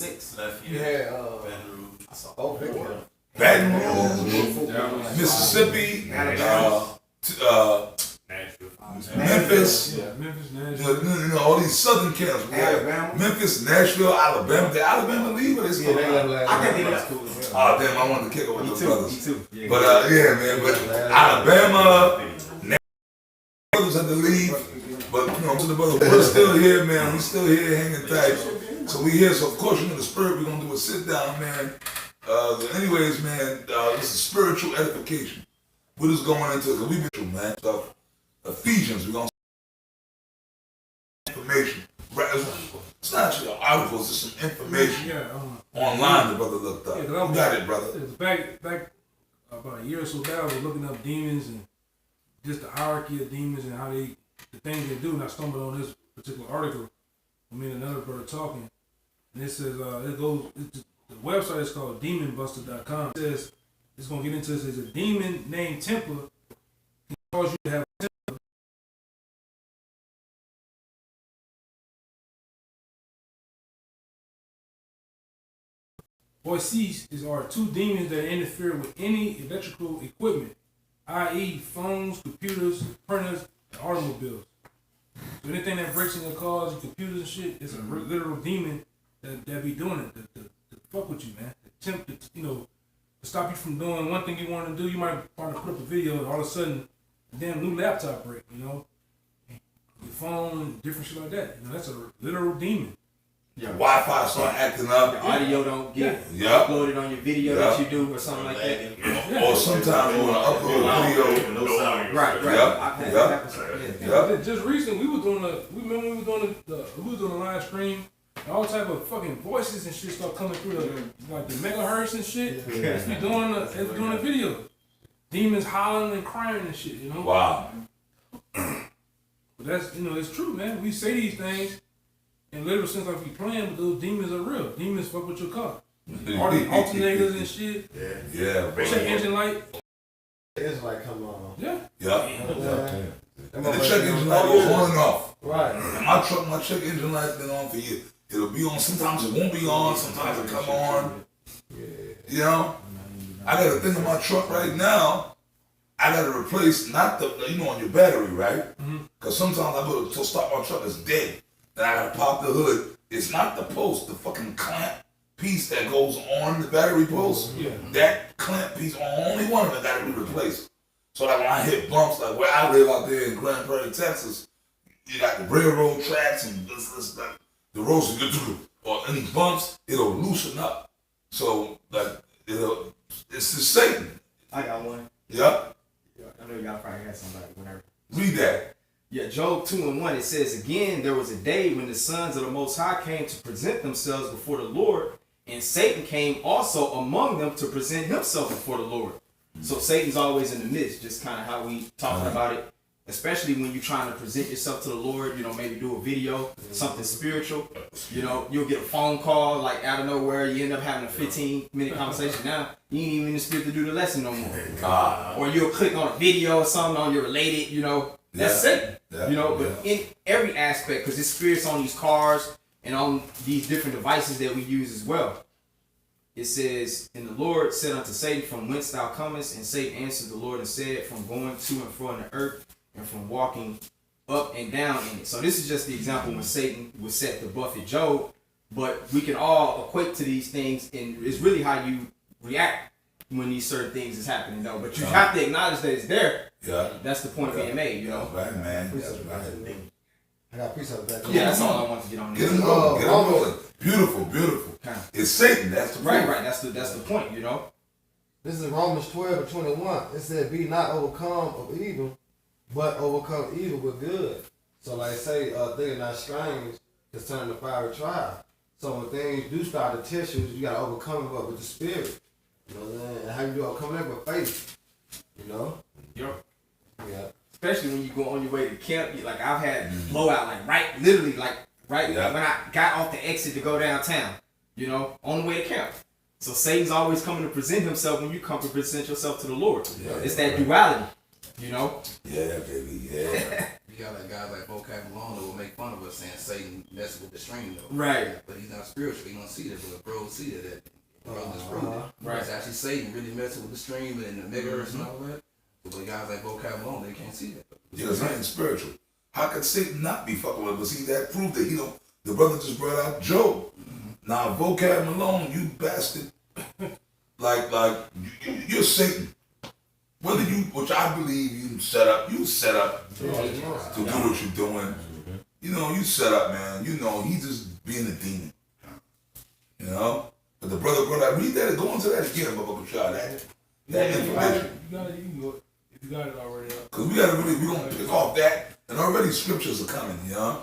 6. Baton Rouge, Mississippi, Memphis, Nashville. All these southern camps. Alabama. Memphis, Nashville, Alabama. Did Alabama leave or they still? I think that's cool. Oh damn, I wanted to kick it with those brothers. Me too. Yeah. But yeah, man. But Alabama, brothers had to leave. But to the brother, we're still here, man. We still here, hanging tight. So we here. So of course, the spirit. We're gonna do a sit down, man. Anyways, man, this is spiritual edification. We're just going into it. We've been man stuff. Ephesians. We're gonna information. It's not actually articles. It's some information online. The brother looked up. Yeah, you got it, brother. It's back about a year or so back. I was looking up demons and just the hierarchy of demons and how the things they do. And I stumbled on this particular article. Me and another brother talking, and it says the website is called demonbuster.com. It says it's gonna get into this. There's a demon named Templar can cause you to have voices are two demons that interfere with any electrical equipment, i.e. phones, computers, printers, and automobiles. So anything that breaks in your cars, your computers and shit, it's a literal demon that be doing it, to fuck with you, man. Attempt to, to stop you from doing one thing you want to do. You might want to put up a video and all of a sudden, a damn new laptop break, your phone, different shit like that. That's a literal demon. Yeah, Wi-Fi start acting up. The audio don't get uploaded on your video that you do or something like that. Or sometimes you want to upload a video. Right. Just recently, we were doing the live stream, and all type of fucking voices and shit start coming through the megahertz and shit. It's doing the video. Demons hollering and crying and shit. Wow. But that's it's true, man. We say these things. And literally, since I be playing, but those demons are real. Demons fuck with your car. Alternators and shit. Yeah. Check engine light. It's like, come on. Yeah. And the check engine light goes on and off. Right. And my truck, my check engine light been on for years. It'll be on. Sometimes it won't be on. Sometimes it come on. I got a thing in my truck right now. I got to replace not the on your battery, right? Because sometimes I go to start my truck, it's dead. Then I gotta pop the hood. It's not the post, the fucking clamp piece that goes on the battery post. That clamp piece, only one of it got to be replaced. So that when I hit bumps, like where I live out there in Grand Prairie, Texas, you got the railroad tracks and the roads you get through, or any bumps, it'll loosen up. So it's the Satan. I got one. Yep. I know y'all probably had somebody, whatever. Read that. Yeah, Job 2:1, it says, again, there was a day when the sons of the Most High came to present themselves before the Lord, and Satan came also among them to present himself before the Lord. So Satan's always in the midst, just kind of how we talking about it, especially when you're trying to present yourself to the Lord, maybe do a video, something spiritual. You'll get a phone call, like out of nowhere, you end up having a 15-minute conversation. Now, you ain't even in the spirit to do the lesson no more. Or you'll click on a video or something on your related, That's Satan. But in every aspect, because this spirit's on these cars and on these different devices that we use as well. It says, and the Lord said unto Satan, from whence thou comest? And Satan answered the Lord and said, from going to and fro in the earth, and from walking up and down in it. So this is just the example when Satan was set to buffet Job. But we can all equate to these things, and it's really how you react when these certain things is happening, though. But you have to acknowledge that it's there. Yeah. That's the point being made, Right, man. That's right. I got a piece of that. Yeah, that's all I want to get on there. Get them rolling. Beautiful. It's Satan. That's the point. Right. That's the point, This is Romans 12:21. It said, be not overcome of evil, but overcome evil with good. So like say, things are not strange concerning the fiery trial. So when things do start to test you, you got to overcome it with the spirit. You know what I'm saying? And how you do overcome it with faith. Yep. Yeah. Especially when you go on your way to camp, I've had blowout, literally when I got off the exit to go downtown, on the way to camp. So Satan's always coming to present himself when you come to present yourself to the Lord. It's that duality, Yeah, baby. Yeah. got like guys like Vocab Malone that will make fun of us saying Satan messes with the stream though. Right. But he's not spiritual. He don't see that, but bro see that. Bro just proved it. Right. It's actually Satan really messing with the stream and the megahertz and all that. But guys like Vocab Malone, they can't see that. Yeah, it's not spiritual. How could Satan not be fucking with us? But see, that proved that he don't. The brother just brought out Job. Now, Vocab Malone, you bastard. You're Satan. Whether you, which I believe you set up to do what you're doing. You know, you set up, man. You know, he's just being a demon. You know? But the brother brought out, read that, go into that again, Baba Bashar, that information. You got it, you can go it. If you got it already up. Because we're going to pick off that, and already scriptures are coming, you know?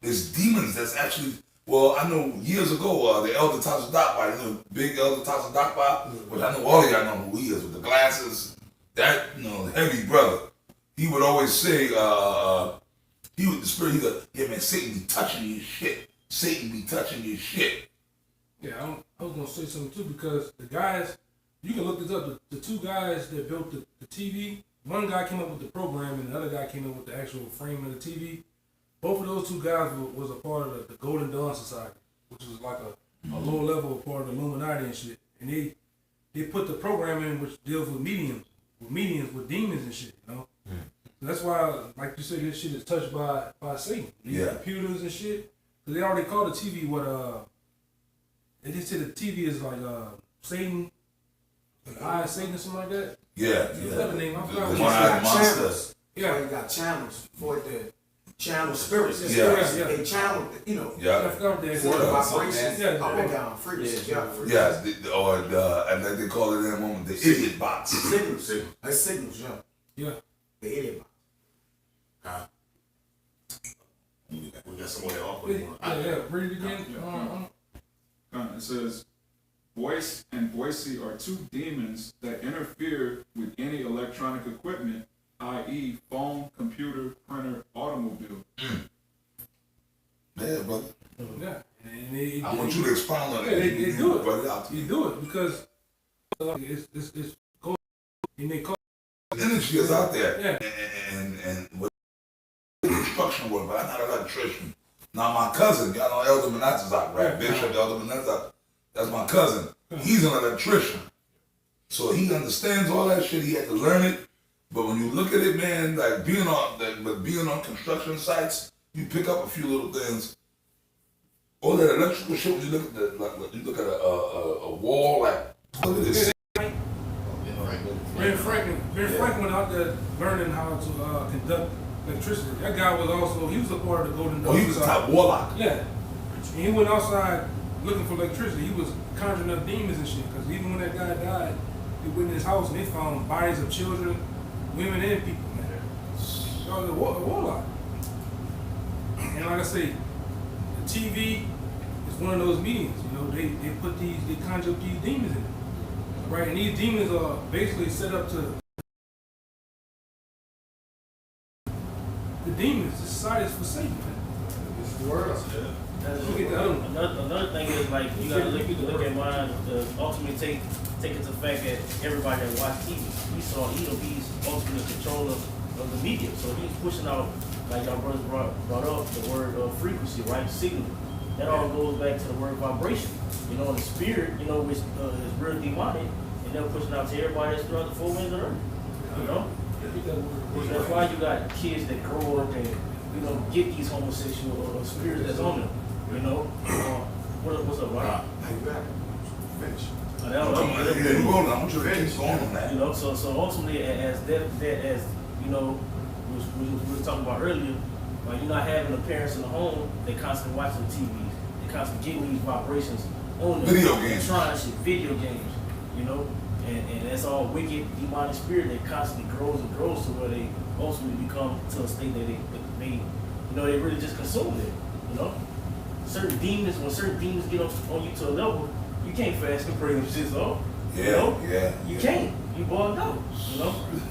It's demons that's actually, well, I know years ago, the Elder Tasha Dakwa, you know, big Elder Tasha Dakwa, which I know all of y'all know who he is, with the glasses, that, you know, heavy brother. He would always say, he with the spirit, he go, yeah, man, Satan be touching your shit. Satan be touching your shit. Yeah, I was gonna say something too, because the guys, you can look this up. The two guys that built the TV, one guy came up with the program, and the other guy came up with the actual frame of the TV. Both of those two guys was a part of the Golden Dawn Society, which was like a lower level part of the Illuminati and shit. And they put the program in which deals with mediums, with demons and shit. You know, so that's why, like you said, this shit is touched by Satan. These computers and shit. So they already called the TV what they just said the TV is like Satan, the eye of Satan or something like that. Yeah. Another name, I forgot The what one-eyed it monster. Yeah, you got channels for the channel spirits. Yeah. They channel, you know, Yeah. I forgot what they for the said. vibrations Yeah. up and down frequencies. Yeah, And like they call it in that moment, the idiot box. signals. That's signals, yeah. Yeah. The idiot box. We got someone that offer Yeah, read it again. It says, voice and voicey are two demons that interfere with any electronic equipment, i.e. phone, computer, printer, automobile. Yeah, brother. Yeah. And I want you to expound on yeah, that. they do Brought it out to it. you. You do it because it's cold. And they call The energy is out there. Yeah. And what construction work, but I'm not an electrician. Now my cousin, y'all know Elder Menazes, right? Bishop Elder Menazes, that's my cousin. He's an electrician. So he understands all that shit, he had to learn it. But when you look at it, man, like being on construction sites, you pick up a few little things. All that electrical shit, when you look at you look at a wall, like look at this. Ben Franklin went out there learning how to conduct electricity. That guy was a part of the Golden Dawn. Oh, he was a top warlock. Yeah. And he went outside looking for electricity. He was conjuring up demons and shit. Because even when that guy died, he went in his house and they found bodies of children, women, and people, man. So was a warlock. And like I say, the TV is one of those mediums. You know, they conjure up these demons in it. Right? And these demons are basically set up to the demons. The society is for Satan, man. It's the world. Look at the other one. Another thing is like you gotta look at mine. Ultimately take into the fact that everybody that watch TV, he's ultimately in control of the media. So he's pushing out, like y'all brothers brought up, the word frequency, right? Signal. That all goes back to the word vibration. You know, in the spirit, you know, which is real demonic, and they're pushing out to everybody that's throughout the four winds of the earth. You know? That's why you got kids that grow up and, you know, get these homosexual spirits that's on them. You know? What's up, Ryan? How you back? Finish. I want you to keep going on that. You know, so ultimately, as you know, we were talking about earlier, like you're not having the parents in the home, they constantly watching the TVs, they constantly getting these vibrations on them. Video games. Trying shit, video games, you know, and that's all wicked, demonic spirit that constantly grows and grows to where they ultimately become to a state that they you know, they really just consume it, you know. When certain demons get on you to a level, you can't fast and pray them shits off. Yeah, you know? yeah. You can't. You bogged out, you know? I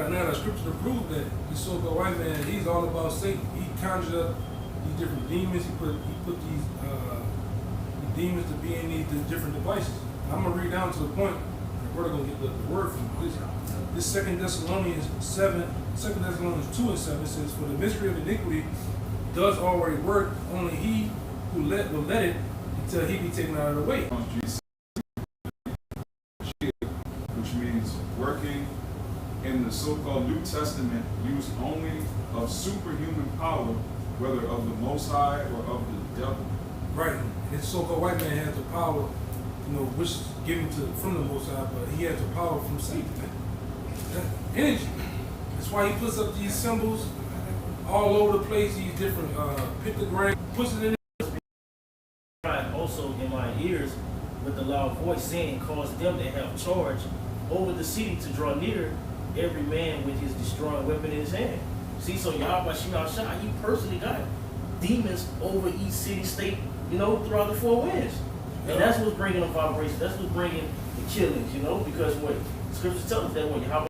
got a scripture to prove that this so-called white man, he's all about Satan. He conjured up these different demons. He put these demons to be in these different devices. I'm gonna read down to the point. brother gonna get the word from this 2 Thessalonians 2 and 7 says, for the mystery of iniquity does already work, only he who will let it until he be taken out of the way. Which means working in the so-called New Testament, used only of superhuman power, whether of the Most High or of the devil. Right. And this so-called white man has the power, which is given from the Most High, but he has the power from Satan, man. That energy. That's why he puts up these symbols all over the place, these different pictograms, puts it in. Also in my ears with the loud voice saying, cause them that have charge over the city to draw near, every man with his destroying weapon in his hand. See, so Yahweh Shai, he personally got demons over each city, state, throughout the four winds. And that's what's bringing the vibration. That's what's bringing the killings, because what scriptures tell us that when Yahweh,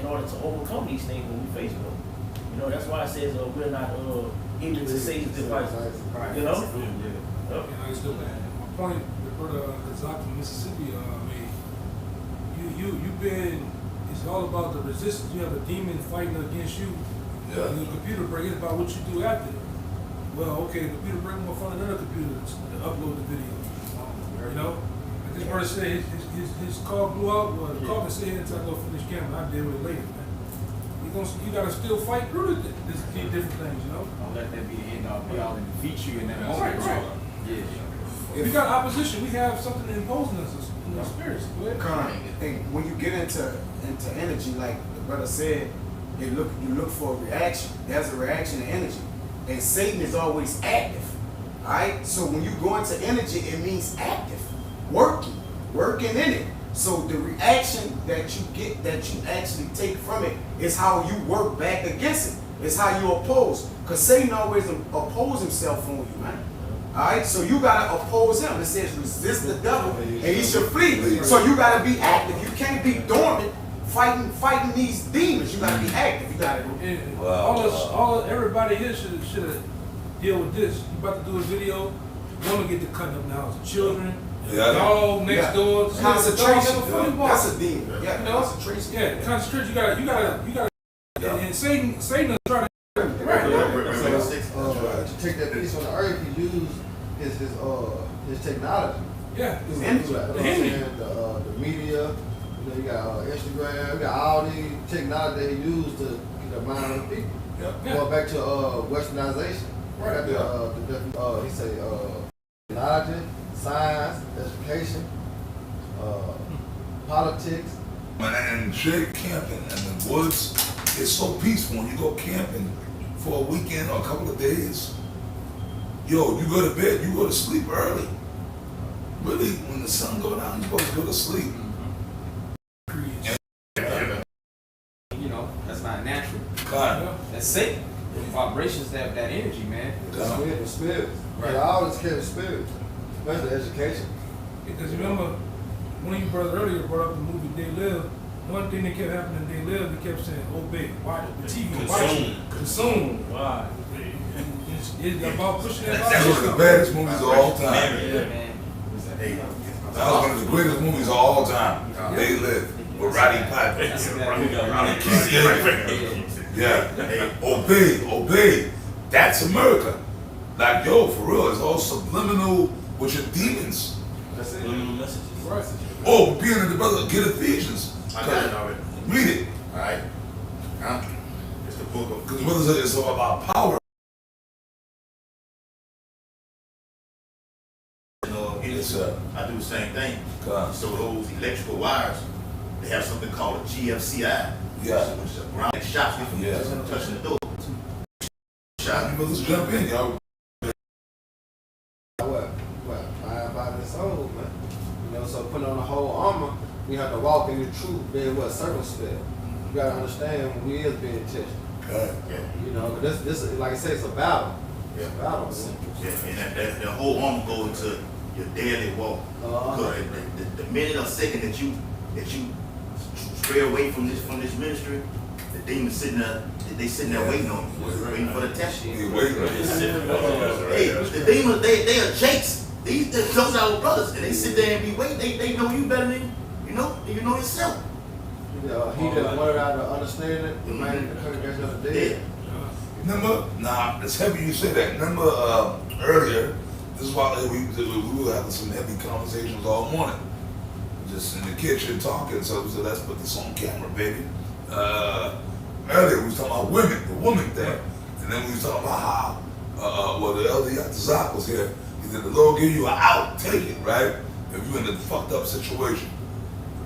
in order to overcome these things when we face them, that's why it says we're not ignorant to Satan's devices. And I still, my point, the brother Kazak from Mississippi made, you've been, it's all about the resistance. You have a demon fighting against you. Yeah. And the computer break, it's about what you do after. Well, okay, the computer break will find another computer to upload the video. Like this brother said his car blew out. Well, the car can sit here until I go finish camera. I'll deal with it later, man. You gotta still fight through this different things, Don't let that be the end all be all and defeat you in that moment. Right. Yeah. We got opposition. We have something imposing us in the spirits. Go ahead. And when you get into energy, like the brother said, you look for a reaction. There's a reaction to energy. And Satan is always active. Alright? So when you go into energy, it means active. Working in it. So the reaction that you get, that you actually take from it, is how you work back against it. It's how you oppose. Because Satan always oppose himself on you, man. Alright? So you gotta oppose him. It says resist the devil and he shall flee. So you gotta be active. You can't be dormant fighting these demons. You gotta be active. You gotta Everybody here should deal with this. You about to do a video, woman get to cutting up the house. Children, dog next door. Concentration. That's a demon. Yeah, concentration. Yeah, concentration. You gotta. And Satan is trying to. To take that piece on the earth, he used his technology. Yeah, The media. You got Instagram. You got all the technology that he used to get the mind of the people. Yeah. Going back to westernization. Right. He say technology, science, education, politics. And straight camping in the woods, it's so peaceful when you go camping for a weekend or a couple of days. Yo, you go to bed, you go to sleep early. Really, when the sun go down, you're supposed to go to sleep. That's not natural. God. That's Satan. The vibrations that energy, man. The spirits. Right. They always carry spirits, especially education. Because remember, one of you brothers earlier brought up the movie They Live. One thing that kept happening in They Live, he kept saying, obey, watch the TV, consume. Why? It's about pushing that. That's one of the baddest movies of all time. Man. That was one of the greatest movies of all time. They Live with Roddy Piper. Yeah. Obey. That's America. Like, yo, for real, it's all subliminal with your demons. That's it. Messages. Right. Oh, being in the brother, get Ephesians. I got it already. Read it. Alright? It's the book of Because the brother said it's all about power. Yes, sir. I do the same thing. God. So those electrical wires, they have something called a GFCI. Yeah. Which is a ground that shocks me from touching the door. Shot. You brothers jump in, y'all. Mind, body, and soul, man. So putting on the whole armor, we have to walk in the truth, being circumspect. You gotta understand when we is being tested. God. Yeah. But this like I say, it's a battle. Yeah. It's a battle. Man. Yeah, and the whole armor goes into your daily walk. Because the minute or second that you stray away from this ministry, the demons sitting there, they sitting there waiting on you, waiting for the test. Hey, wait. Hey, the demons, they are jakes. those our brothers, and they sit there and be waiting. They know you better than you know yourself. He that word out of understanding, the man in the congregation of the dead. Remember? Nah, it's heavy you say that. Remember earlier, this is why we were having some heavy conversations all morning. Just in the kitchen talking, so we said, let's put this on camera, baby. Earlier we was talking about women, the woman thing. And then we was talking about how, well, the elder Yatazak was here. He said, the Lord give you an out, take it, right? If you're in a fucked up situation.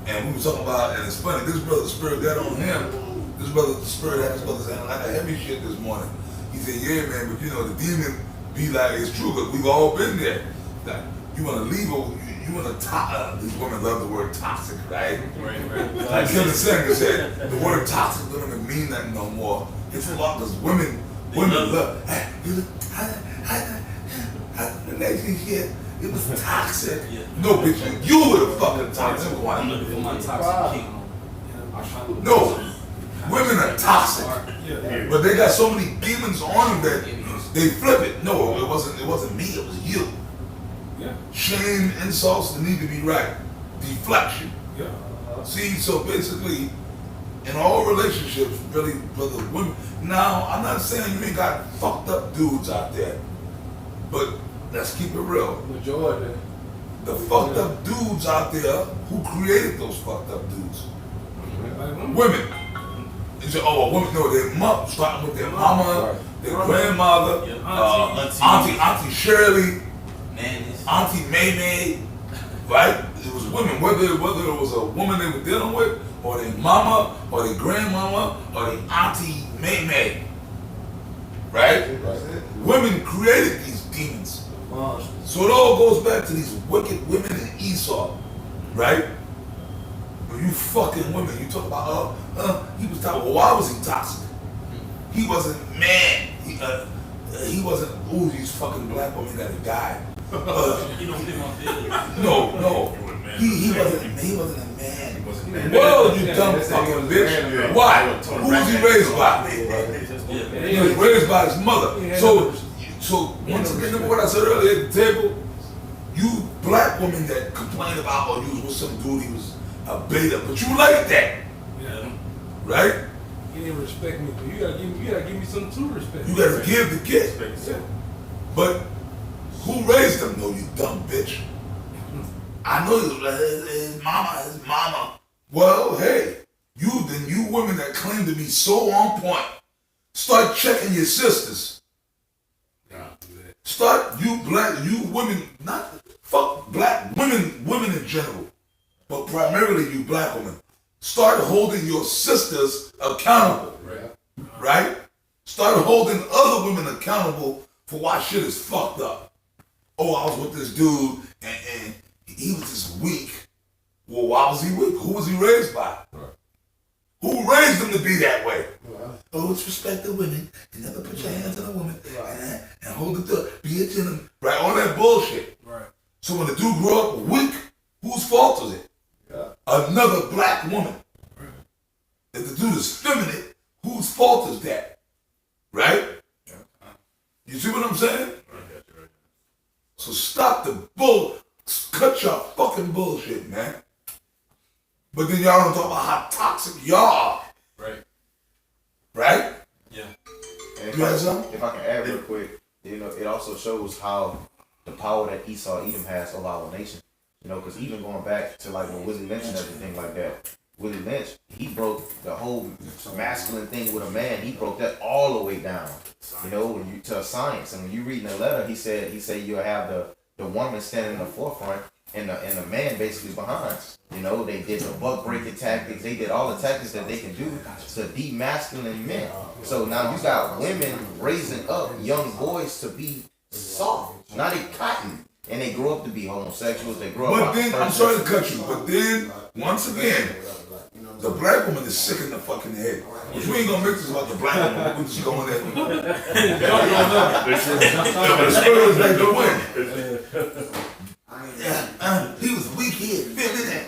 And we were talking about, and it's funny, this brother's spirit got on him. This brother's spirit had his brother's hand like a heavy shit this morning. He said, yeah, man, but you know, the demon be like, it's true, because we've all been there. Like, you want to leave, you want to, these women love the word toxic, right? Like Kevin Sanger said, the word toxic doesn't even mean that no more. It's a lot, because women love, relationship, it was toxic. No, bitch, you were the fucking toxic one. I'm looking for my toxic king. No, women are toxic, but they got so many demons on them that they flip it. No, it wasn't me, it was you. Yeah. Shame, insults, they need to be right. Deflection. Yeah. See, so basically, in all relationships, really, brother, women. Now, I'm not saying you ain't got fucked up dudes out there, but let's keep it real. Majority. The fucked up dudes out there, who created those fucked up dudes? Women. You say, oh, a woman, no, their mom, starting with their mama, their grandmother, Auntie Shirley, Auntie May, right? It was women, whether it was a woman they were dealing with, or their mama, or their grandmama, or their Auntie May, right? Women created these demons. So it all goes back to these wicked women in Esau, right? When you fucking women, you talk about, he was toxic. Well, why was he toxic? He wasn't man. He wasn't, ooh, these fucking black women that had died. No. He wasn't a man. Well, you dumb fucking bitch. Why? Who was he raised by? He was raised by his mother. So once again, remember what I said earlier at the table? You black women that complain about, oh, you was with some dude, he was a beta, but you like that. Yeah. Right? You didn't respect me, but you gotta give me something to respect. You gotta give the kid. Yeah. But who raised him? No, you dumb bitch. I know his mama. Well, hey, you women that claim to be so on point, start checking your sisters. Start, you women, not fuck black women in general, but primarily you black women. Start holding your sisters accountable, right? Start holding other women accountable for why shit is fucked up. Oh, I was with this dude and he was just weak. Well, why was he weak? Who was he raised by? Who raised him to be that way? Oh, it's respect the women. You never put your hands on a woman and hold it to be a gentleman. Right? All that bullshit. Right. So when the dude grew up weak, whose fault is it? Another black woman. Right. If the dude is feminine, whose fault is that? Right? You see what I'm saying? So stop the bull. Cut your fucking bullshit, man. But then y'all don't talk about how toxic y'all are. Right? Yeah. And You had something? if I can add real quick, it also shows how the power that Esau Edom has over our nation. Because even going back to like when Willie Lynch and everything like that, Willie Lynch, he broke the whole masculine thing with a man. He broke that all the way down, when you to science. And when you read in the letter, he said you'll have the woman standing in the forefront and the man basically behind. They did the buck breaking tactics. They did all the tactics that they can do to demasculine men. So now you got women raising up young boys to be soft, not a cotton. And they grow up to be homosexuals. They grow up. But then, I'm sorry to cut you, but then, once again, the black woman is sick in the fucking head. Which we ain't gonna make this about the black woman. We're just going there. The spirit is like the wind. He was weak, he had feminine.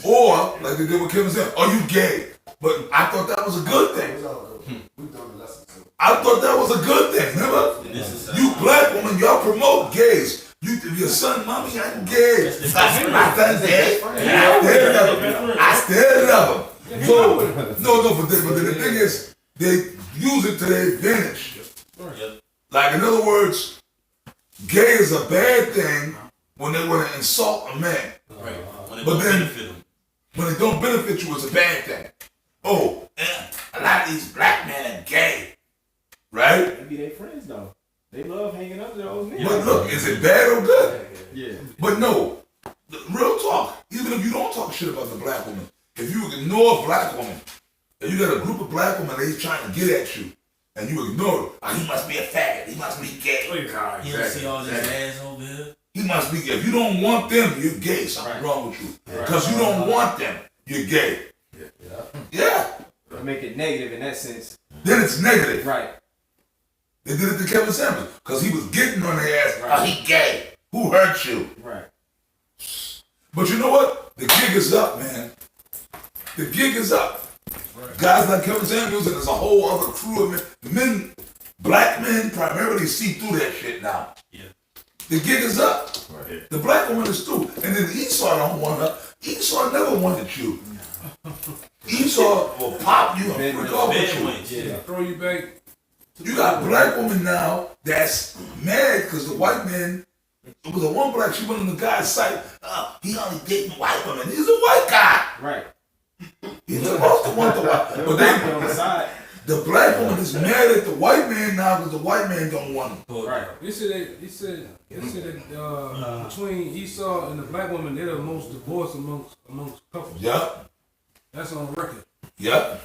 Or, like they did with Kevin said, are you gay? But I thought that was a good thing. I thought that was a good thing, remember? You black women, y'all promote gays. If your son, mommy, I'm gay. That's My son's gay. I still love him. So, no, but the thing is, they use it to their advantage. Like, in other words, gay is a bad thing when they want to insult a man. Right. But then, when it don't benefit you, it's a bad thing. Oh, a lot of these black men are gay. Right? Maybe they friends though. They love hanging up with those men. But look, is it bad or good? Yeah. But no, real talk, even if you don't talk shit about the black woman, if you ignore a black woman, and you got a group of black women, they trying to get at you, and you ignore it, he must be a faggot, he must be gay. God, You don't see all this ass over here. He must be gay. If you don't want them, you're gay. Something wrong with you. Because you don't want them, you're gay. Yeah. Make it negative in that sense. Then it's negative. Right. They did it to Kevin Samuels because he was getting on their ass. Right. Oh, he gay. Who hurt you? Right. But you know what? The gig is up, man. The gig is up. Guys like Kevin Samuels and there's a whole other crew of men, black men primarily see through that shit now. Yeah. The gig is up. Right. The black woman is through. And then Esau don't want her. Esau never wanted you. Esau will pop you and freak off with you. Throw you back. You got black women now that's mad because the white man, it was a one black, she went on the guy's site, he only dating white women. He's a white guy. Right. He's supposed to want the white. But then on the side. the black woman is mad at the white man now because the white man don't want him. Right. They said that between Esau and the black woman, they're the most divorced amongst couples. Yep. That's on record. Yep.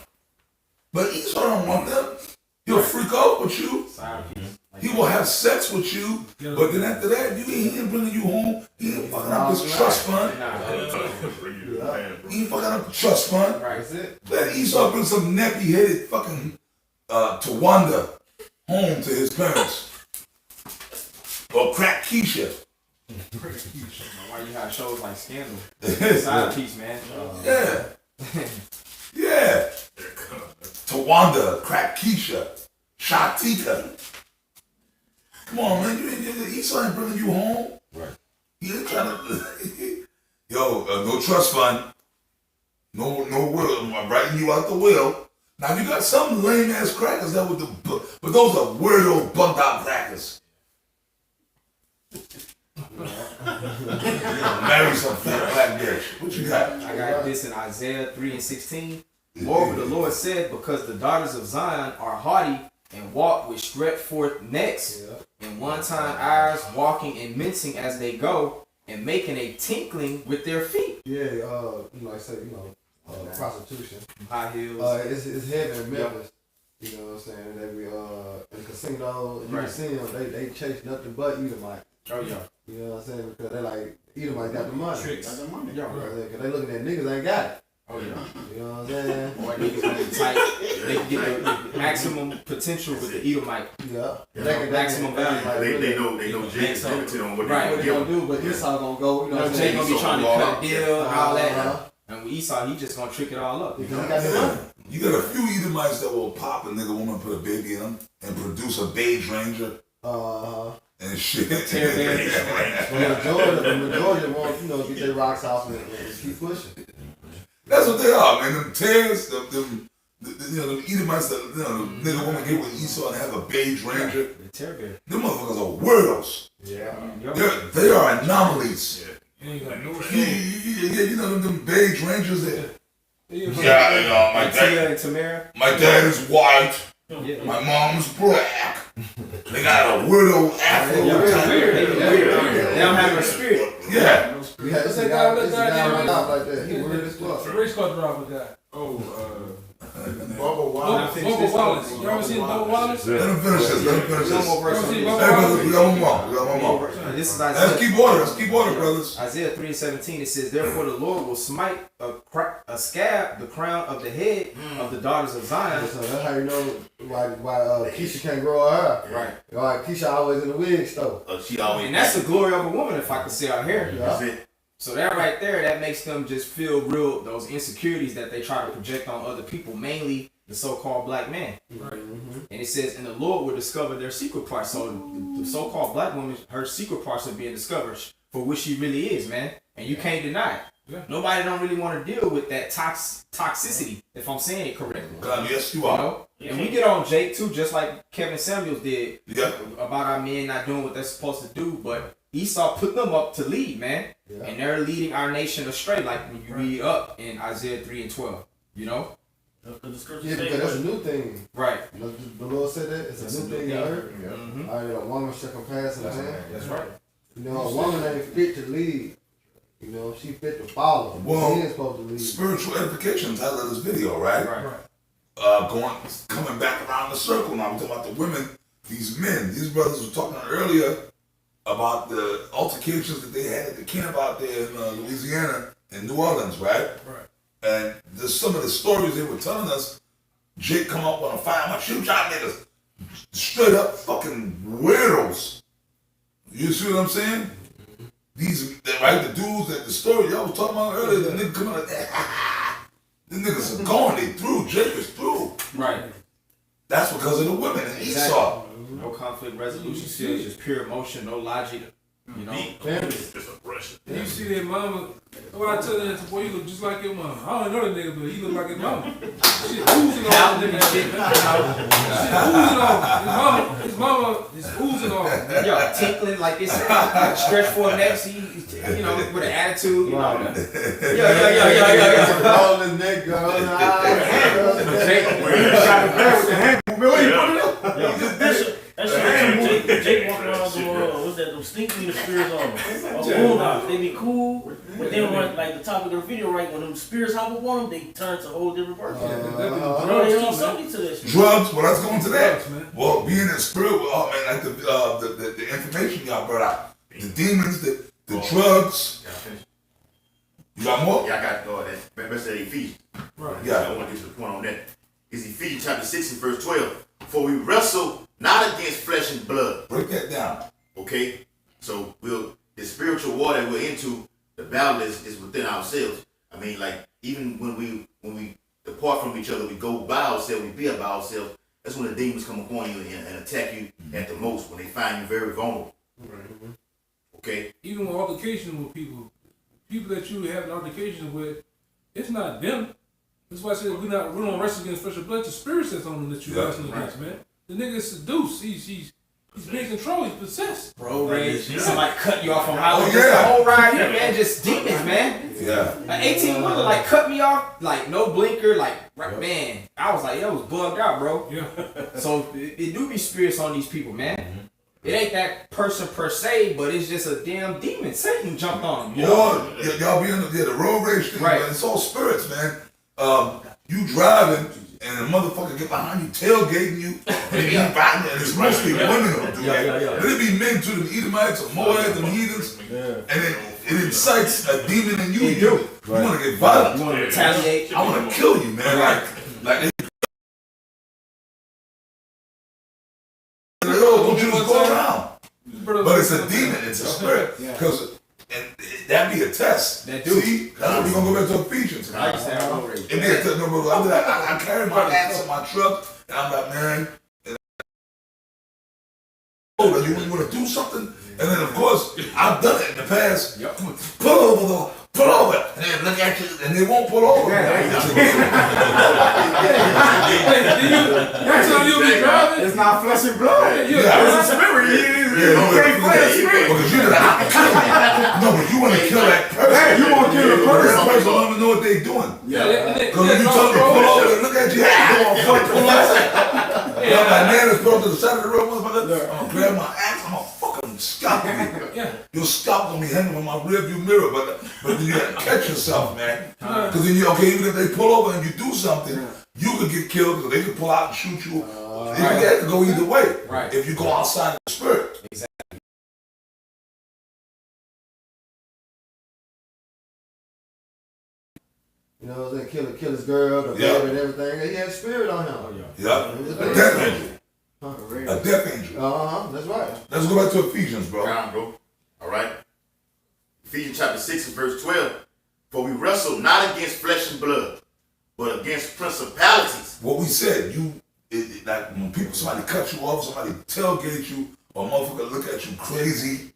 But Esau don't want them. He'll freak out with you. Side piece. He will have sex with you. But then after that, he ain't bringing you home. He ain't fucking up his trust fund. He ain't fucking up the trust fund. Right. That's it. Let Esau bring some nappy-headed fucking Tawanda home to his parents. Or crack Keisha. Why you have shows like Scandal? Side piece, man. Yeah. Yeah. Tawanda, crack Keisha, Shatika. Come on, man. Esau ain't bringing you home. Right. He ain't trying to. No trust fund. No will. I'm writing you out the will. Now, you got some lame ass crackers that would do, but those are weirdo, bugged out crackers. Marry some fat black bitch. What you got? I got this in Isaiah 3:16. Moreover, the Lord said, because the daughters of Zion are haughty and walk with stretched forth necks, and one-time eyes, walking and mincing as they go, and making a tinkling with their feet. Yeah, like say, prostitution. High heels. It's heavy in Memphis. You know what I'm saying? They be in the casino, you can see them. They chase nothing but Edomite. Oh yeah. You know what I'm saying? Because they like Edomite got the money. Tricks. Got the money. Yeah, because they looking at niggas ain't got it. Oh yeah. You know what I'm saying? Boy, niggas gonna be tight. They can get the maximum potential with the Edomite. Yeah. Maximum value. They know Jake's limited on what Right. What they they gonna gonna give. do, but Esau gonna go, You know, Jay gonna be trying to cut a deal and all that. Uh-huh. And with Esau, he just gonna trick it all up. Because he got the money. You got a few Edomites that will pop a nigga woman, put a baby in them, and produce a beige ranger and shit. The majority want, get their rocks off and keep pushing. That's what they are, man. Them tears, them Edomites that the nigga woman get with Esau and have a beige ranger. The terror bear. Them motherfuckers are weirdos. Yeah. They are anomalies. You ain't got no Them beige rangers that. Like Tia and Tamara. My dad is white. Yeah. My mom's black. They got a weirdo afro type. They don't have no spirit. Yeah. We had this What's that guy guy right out like that. He weird as fuck. Race car driver guy. Bubba Wallace. Bubba Wallace. You ever seen Bubba Wallace? Let him finish this. Hey, Bubba brothers, we got Wallace? one more. This is Let's Isaiah. keep order, brothers. Isaiah 3:17. It says, "Therefore the Lord will smite a scab, the crown of the head of the daughters of Zion." So that's how you know why Keisha can't grow her hair. Right. Right, Keisha always in the wig store. She always. And that's the glory of a woman, if I can say out here. That's it. So that right there, that makes them just feel real, those insecurities that they try to project on other people, mainly the so-called black man. Right. And it says, and the Lord will discover their secret parts. So the so-called black woman, her secret parts are being discovered for what she really is, man. And you can't deny it. Yeah. Nobody don't really want to deal with that toxicity, if I'm saying it correctly. God, yes, you You are. know? And we get on Jake too, just like Kevin Samuels did Yeah. about our men not doing what they're supposed to do. But Esau put them up to lead, man. Yeah. And they're leading our nation astray, like when you read up in Isaiah 3 and 12. You know? The scripture Yeah, say, because that's a new thing. Right. You know, the Lord said that it's a new thing in the earth. Mhm. All right, a woman shall compass in the hand. That's right. You know, a woman ain't fit to lead. You know, she fit to follow. Well, She ain't supposed to lead. Spiritual edification is the title of this video, right? Right. Coming back around the circle now. We're talking about the women, these men. These brothers were talking earlier about the altercations that they had at the camp out there in Louisiana and New Orleans, right? Right. And there's some of the stories they were telling us. Jake come up on a fire, I'm gonna shoot y'all niggas. Straight up fucking weirdos. You see what I'm saying? These, right, the dudes that the story y'all was talking about earlier, the nigga coming like that. The niggas are gone, they through, Jake is through. Right. That's because of the women and Exactly. Esau. No conflict resolution skills, just pure emotion, no logic. You know? Just aggression. And you see that mama, well, I tell that boy, you look just like your mama. I don't know the nigga, but he look like his mama. Shit oozing off the nigga. Shit oozing off. His mama is oozing off. Yo, tinkling like this, stretch for a neck, see, you know, with an attitude, you know. Yeah. Girl in the neck, girl in the eye. Jake walking around what's that? Those stink cleaner spirits on them. They be cool, but then when like the topic of the video, right? When them spirits hop up on them, they turn to a whole different person. You know, they all subject to this. Drugs, well, let's go into that. Drugs, man. Well, being in spirit, oh man, like the information y'all brought out. The demons, the drugs. You got more? Yeah, I got that. Remember that Ephesians. Right. Yeah. I want to get to the point on that. It's Ephesians chapter 6 and verse 12. For we wrestle not against flesh and blood. Break that down. Okay? So the spiritual war that we're into, the battle is within ourselves. I mean, like, even when we depart from each other, we go by ourselves, we be about ourselves, that's when the demons come upon you and attack you at the most, when they find you very vulnerable. Okay? Even with altercation with people that you have an altercation with, it's not them. That's why I said we don't wrestle against flesh and blood. It's the spirits that's on them that you're wrestling against, man. The nigga is seduced. He's being controlled. He's possessed. Bro, rage. Somebody cut you off on highway. Oh, Just yeah. the whole ride here, man. Just demons, man. Yeah. An 18-wheeler, like, cut me off, like, no blinker, like, man. I was like, that was bugged out, bro. Yeah. So, it do be spirits on these people, man. It ain't that person per se, but it's just a damn demon. Satan jumped on him, you know? Y'all be in the road rage thing, Right. man. It's all spirits, man. You driving and a motherfucker get behind you, tailgating you, and you riding, and it's mostly women who do that. Let it be men too, the Edomites or Moabites and heathens, and it incites a demon in you. You want to get violent. You want to retaliate. I want to kill you, man. Like don't you just go around. But it's a demon, it's a spirit. Because that be a test. That do. See? That's why we're going to go back to Ephesians. I used to have road rage. It be a test. No, bro, I carry my axe in my truck, and I'm like, man, you want to do something? And then, of course, I've done it in the past. Pull over, though. Pull over. And look at you, and they won't pull over. You'll be driving. It's not flesh and blood. Yeah. It's a spirit. You can't play a spirit. Because you no, but you want to kill that person. Hey, you want to kill the But person. that person don't even know what they doing. Yeah. Because when you tell them to pull over, they look at you. Pull over. Yeah, my man is pulled to the side of the road, motherfucker. I'm gonna grab my axe. I'm gonna fucking scalp you. Yeah. Your scalp gonna be hanging on my rearview mirror, but then you gotta catch yourself, man. Because then even if they pull over and you do something, you could get killed because they could pull out and shoot you. You have to go either way. Right. If you go outside the spirit. Exactly. You know, they kill his girl, the baby and everything. He had a spirit on him. Yeah. He was A death angel. Huh? A death angel. That's right. Let's go back to Ephesians, bro. Down, bro. All right. Ephesians chapter 6 and verse 12. For we wrestle not against flesh and blood, but against principalities, what we said, like when somebody cut you off, somebody tailgate you, or a motherfucker look at you crazy,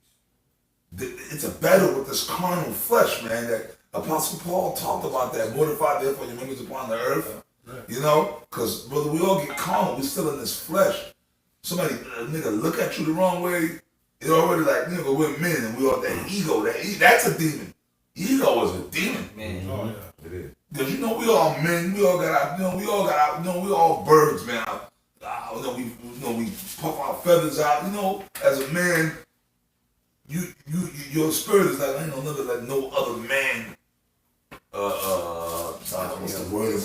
it's a battle with this carnal flesh, man. That Apostle Paul talked about that. Mortify therefore your members upon the earth. You know, because brother, we all get carnal. We still in this flesh. Somebody, a nigga, look at you the wrong way. It already like, nigga, we're men and we all that ego. That's a demon. Ego is a demon. Man. Oh yeah, it is. Cause we all men. We all got our, we all birds, man. We puff our feathers out. As a man, your spirit is like no other man. What's the word?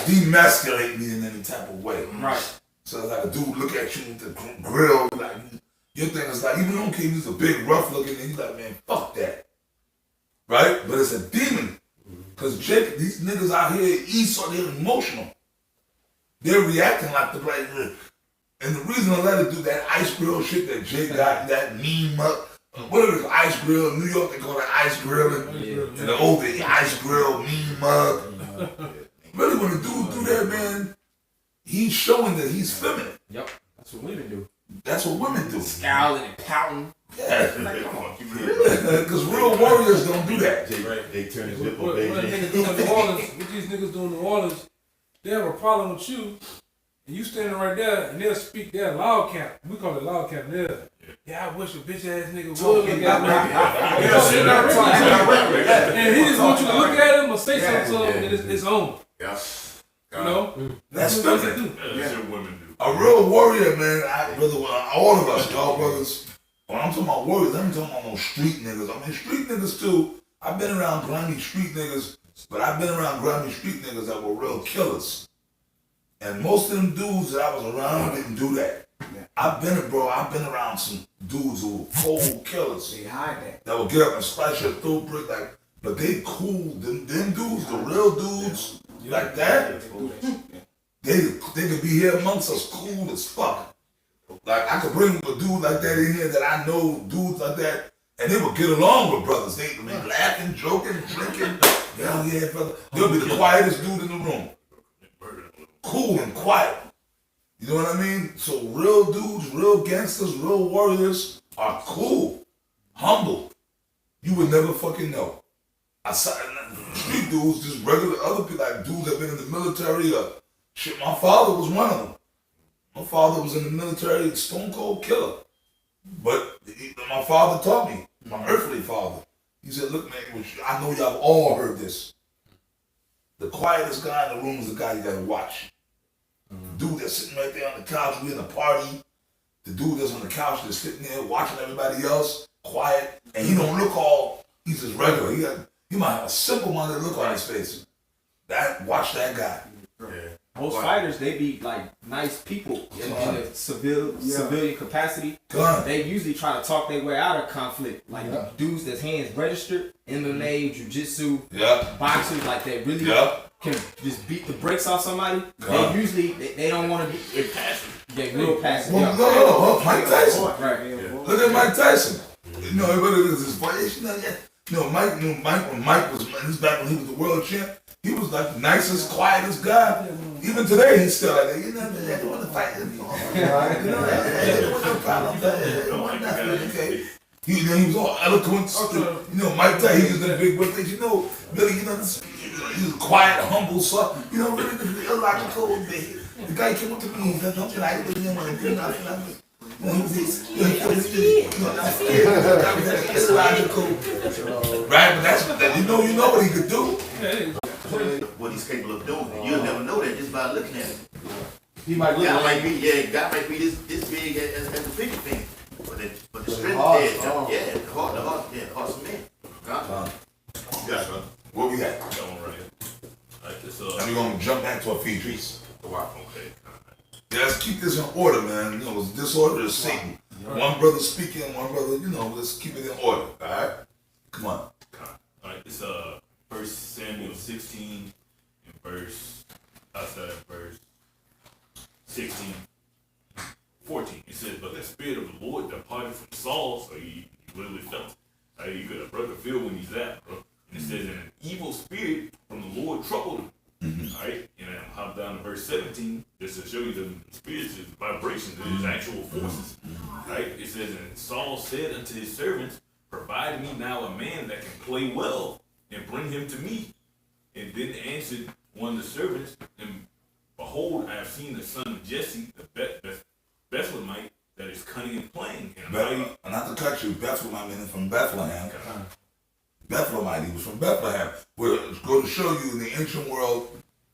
Demasculate me in any type of way. Right. So it's like a dude look at you with the grill, like your thing is like, even though he's a big rough looking, and he's like, man, fuck that. Right? But it's a demon. Cause Jacob, these niggas out here, Esau, they're emotional. They're reacting like the black. And the reason I let it do that ice grill shit that Jay got, that meme up, whatever it's ice grill, in New York they call it ice grill, and the older ice grill meme mug. Really, when the dude do that, man, he's showing that he's feminine. Yep. That's what women do. That's what women do. Scowling and pouting. Yeah. Like, come on. Because real warriors don't do that. They turn his lip What up, niggas do in New Orleans, what these niggas do in New Orleans, they have a problem with you, and you standing right there, and they'll speak, they're loud cap. We call it loud cap. Yeah, I wish a bitch ass nigga would look at me. And he just wants you to look at him or say something to him, and it's on. Yeah. You know? That's what they feminine. do. That's what women do. A real warrior, man, all of us, y'all brothers. When I'm talking about warriors, I'm talking about no street niggas. I mean, street niggas too. I've been around grimy street niggas, but I've been around grimy street niggas that were real killers. And most of them dudes that I was around didn't do that. I've been around some dudes who were cold killers. They hide that would get up and slice your throat brick like, but they cool. Them dudes, the real dudes like that, they could be here amongst us cool as fuck. Like I could bring a dude like that in here that I know, dudes like that, and they would get along with brothers. They would be laughing, joking, drinking. Hell yeah, brother. They'll be the quietest dude in the room. Cool and quiet. You know what I mean? So real dudes, real gangsters, real warriors are cool, humble. You would never fucking know. I saw street dudes, just regular other people, like dudes that been in the military. Shit, my father was one of them. My father was in the military, stone cold killer. But my father taught me, my earthly father. He said, look, man, I know y'all all heard this. The quietest guy in the room is the guy you gotta watch. The dude that's sitting right there on the couch, we in a party. The dude that's on the couch that's sitting there watching everybody else, quiet, and he don't look all, he's just regular. He might have a simple-minded look on his face. Watch that guy. Yeah. Most fighters, they be like nice people in a civilian capacity. They usually try to talk their way out of conflict. Like the dudes that's hands registered, MMA, jiu-jitsu, boxers, like they really can just beat the brakes off somebody. They usually, they don't want to be passive. They're real passive. Well, no, Mike Tyson. Right. Look at Mike Tyson. You know, everybody looks at his fight. Mike, when Mike was, this back when he was the world champ, he was like the nicest, quietest guy. Even today, he's still like that. You know, they don't want to fight him. You know, no problem. Okay. He was all eloquent. You know, Mike Tyson, he was the big boy things. You know, really, he was quiet, humble, so, you know, really the illogical. The guy came up to me, he said, don't you like it? You know, illogical. Right, but that's that. You know what he could do. What he's capable of doing. You'll never know that just by looking at him. He might look guy might be this big as the pinky finger. But the strength the heart's a man. What we got? That one right here. Like this, and we're gonna jump back to our Idris. Wow, okay. Yeah, let's keep this in order, man. You know, disorder is Satan. One brother speaking, one brother, you know, let's keep it in order. Alright? Come on. Alright, it's 1 Samuel 16 and verse 16. 14. It says, but the Spirit of the Lord departed from Saul, so he literally felt it. You could brother feel when he's at, bro. And it says, and an evil spirit from the Lord troubled him. Alright? And I'm hop down to show you the spirits, the vibrations, and his actual forces. Right? It says, and Saul said unto his servants, provide me now a man that can play well, and bring him to me. And then answered one of the servants, and behold, I have seen the son of Jesse, the Bethlehemite, that is cunning and playing. Not to cut you, Bethlehemite is from Bethlehem. Bethlehemite, he was from Bethlehem. We're going to show you in the ancient world,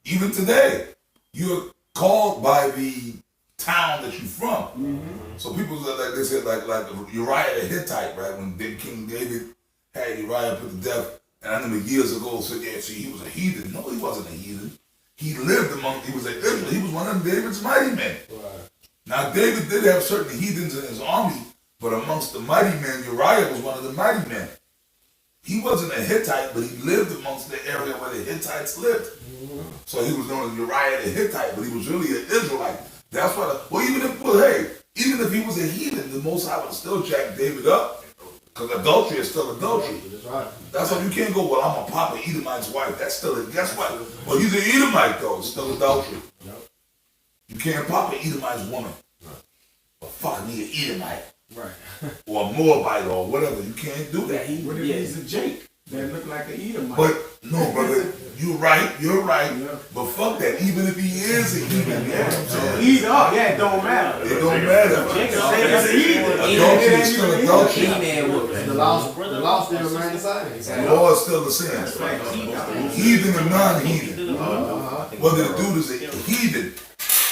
even today, you're called by the town that you're from. So people, like they said, like Uriah the Hittite, right? When King David had Uriah put to death, and I remember years ago said, yeah, see, he was a heathen. No, he wasn't a heathen. He lived he was an Israel. He was one of David's mighty men. Right. Now, David did have certain heathens in his army, but amongst the mighty men, Uriah was one of the mighty men. He wasn't a Hittite, but he lived amongst the area where the Hittites lived. So he was known as Uriah the Hittite, but he was really an Israelite. That's why, even if he was a heathen, the Most High would still jack David up, because adultery is still adultery. That's right. That's why you can't go, well, I'm going to pop an Edomite's wife. That's still, guess what? Well, he's an Edomite, though. It's still adultery. You can't pop an Edomite's woman. Or fuck me, an Edomite. Right. Or a Moabite or whatever. You can't do that. What if he's a Jake that look like an Edomite? But no, brother, you're right. Yeah. But fuck that. Even if he is a heathen, you know what I'm saying? It don't matter. It don't matter. Jacob said he's a heathen. Adultery is still adultery. The law still remains the same. The law is still the same. Heathen or non-heathen. Whether the dude is a heathen,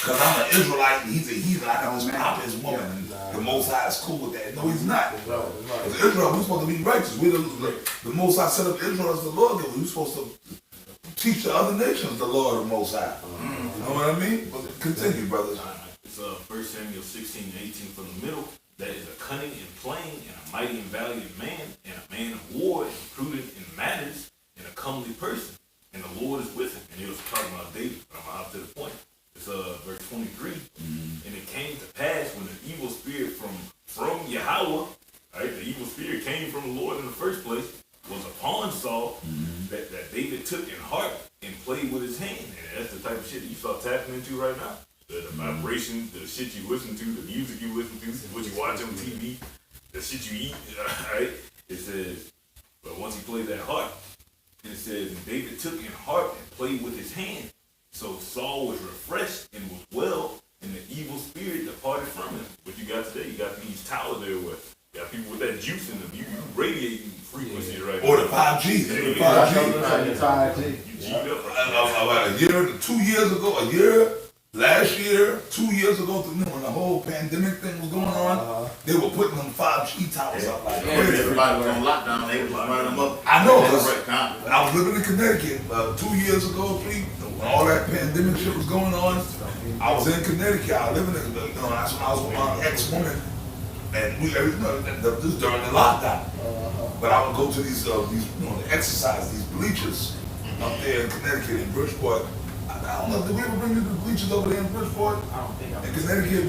because I'm an Israelite and he's a heathen, I can just pop his woman. And the Most High is cool with that. No, he's not. As Israel, we're supposed to be righteous. The Most High set up Israel as the Lord. We're supposed to teach the other nations the Lord of the Most High. You know what I mean? But continue, brothers. It's 1 Samuel 16:18 from the middle. That is a cunning and plain, and a mighty and valiant man, and a man of war, and prudent in matters, and a comely person. And the Lord is with him. And he was talking about David, but I'm out to the point. It's verse 23. And it came to pass when the evil spirit from Yahweh, right, the evil spirit came from the Lord in the first place, was upon Saul, that David took in heart and played with his hand. And that's the type of shit that you start tapping into right now. The vibrations, the shit you listen to, the music you listen to, what you watch on TV, the shit you eat, right? It says, but once he played that harp, and it says, and David took in heart and played with his hand. So Saul was refreshed and was well, and the evil spirit departed from him. What you got today, you got these towers everywhere. You got people with that juice in them. You radiating frequency right now. Or the 5G. The 5G. You G'd up. Last year, 2 years ago, when the whole pandemic thing was going on, they were putting them 5G towers up like crazy. Everybody was on lockdown. They was running them up. I know, because I was living in Connecticut 2 years ago, when all that pandemic shit was going on. I was in Connecticut. I was living in, that's when I was with my ex-woman, and this was during the lockdown. But I would go to these exercise, these bleachers up there in Connecticut, in Bridgeport. I don't know, did we ever bring you to the bleachers over there in Bridgeport? I don't think in Connecticut,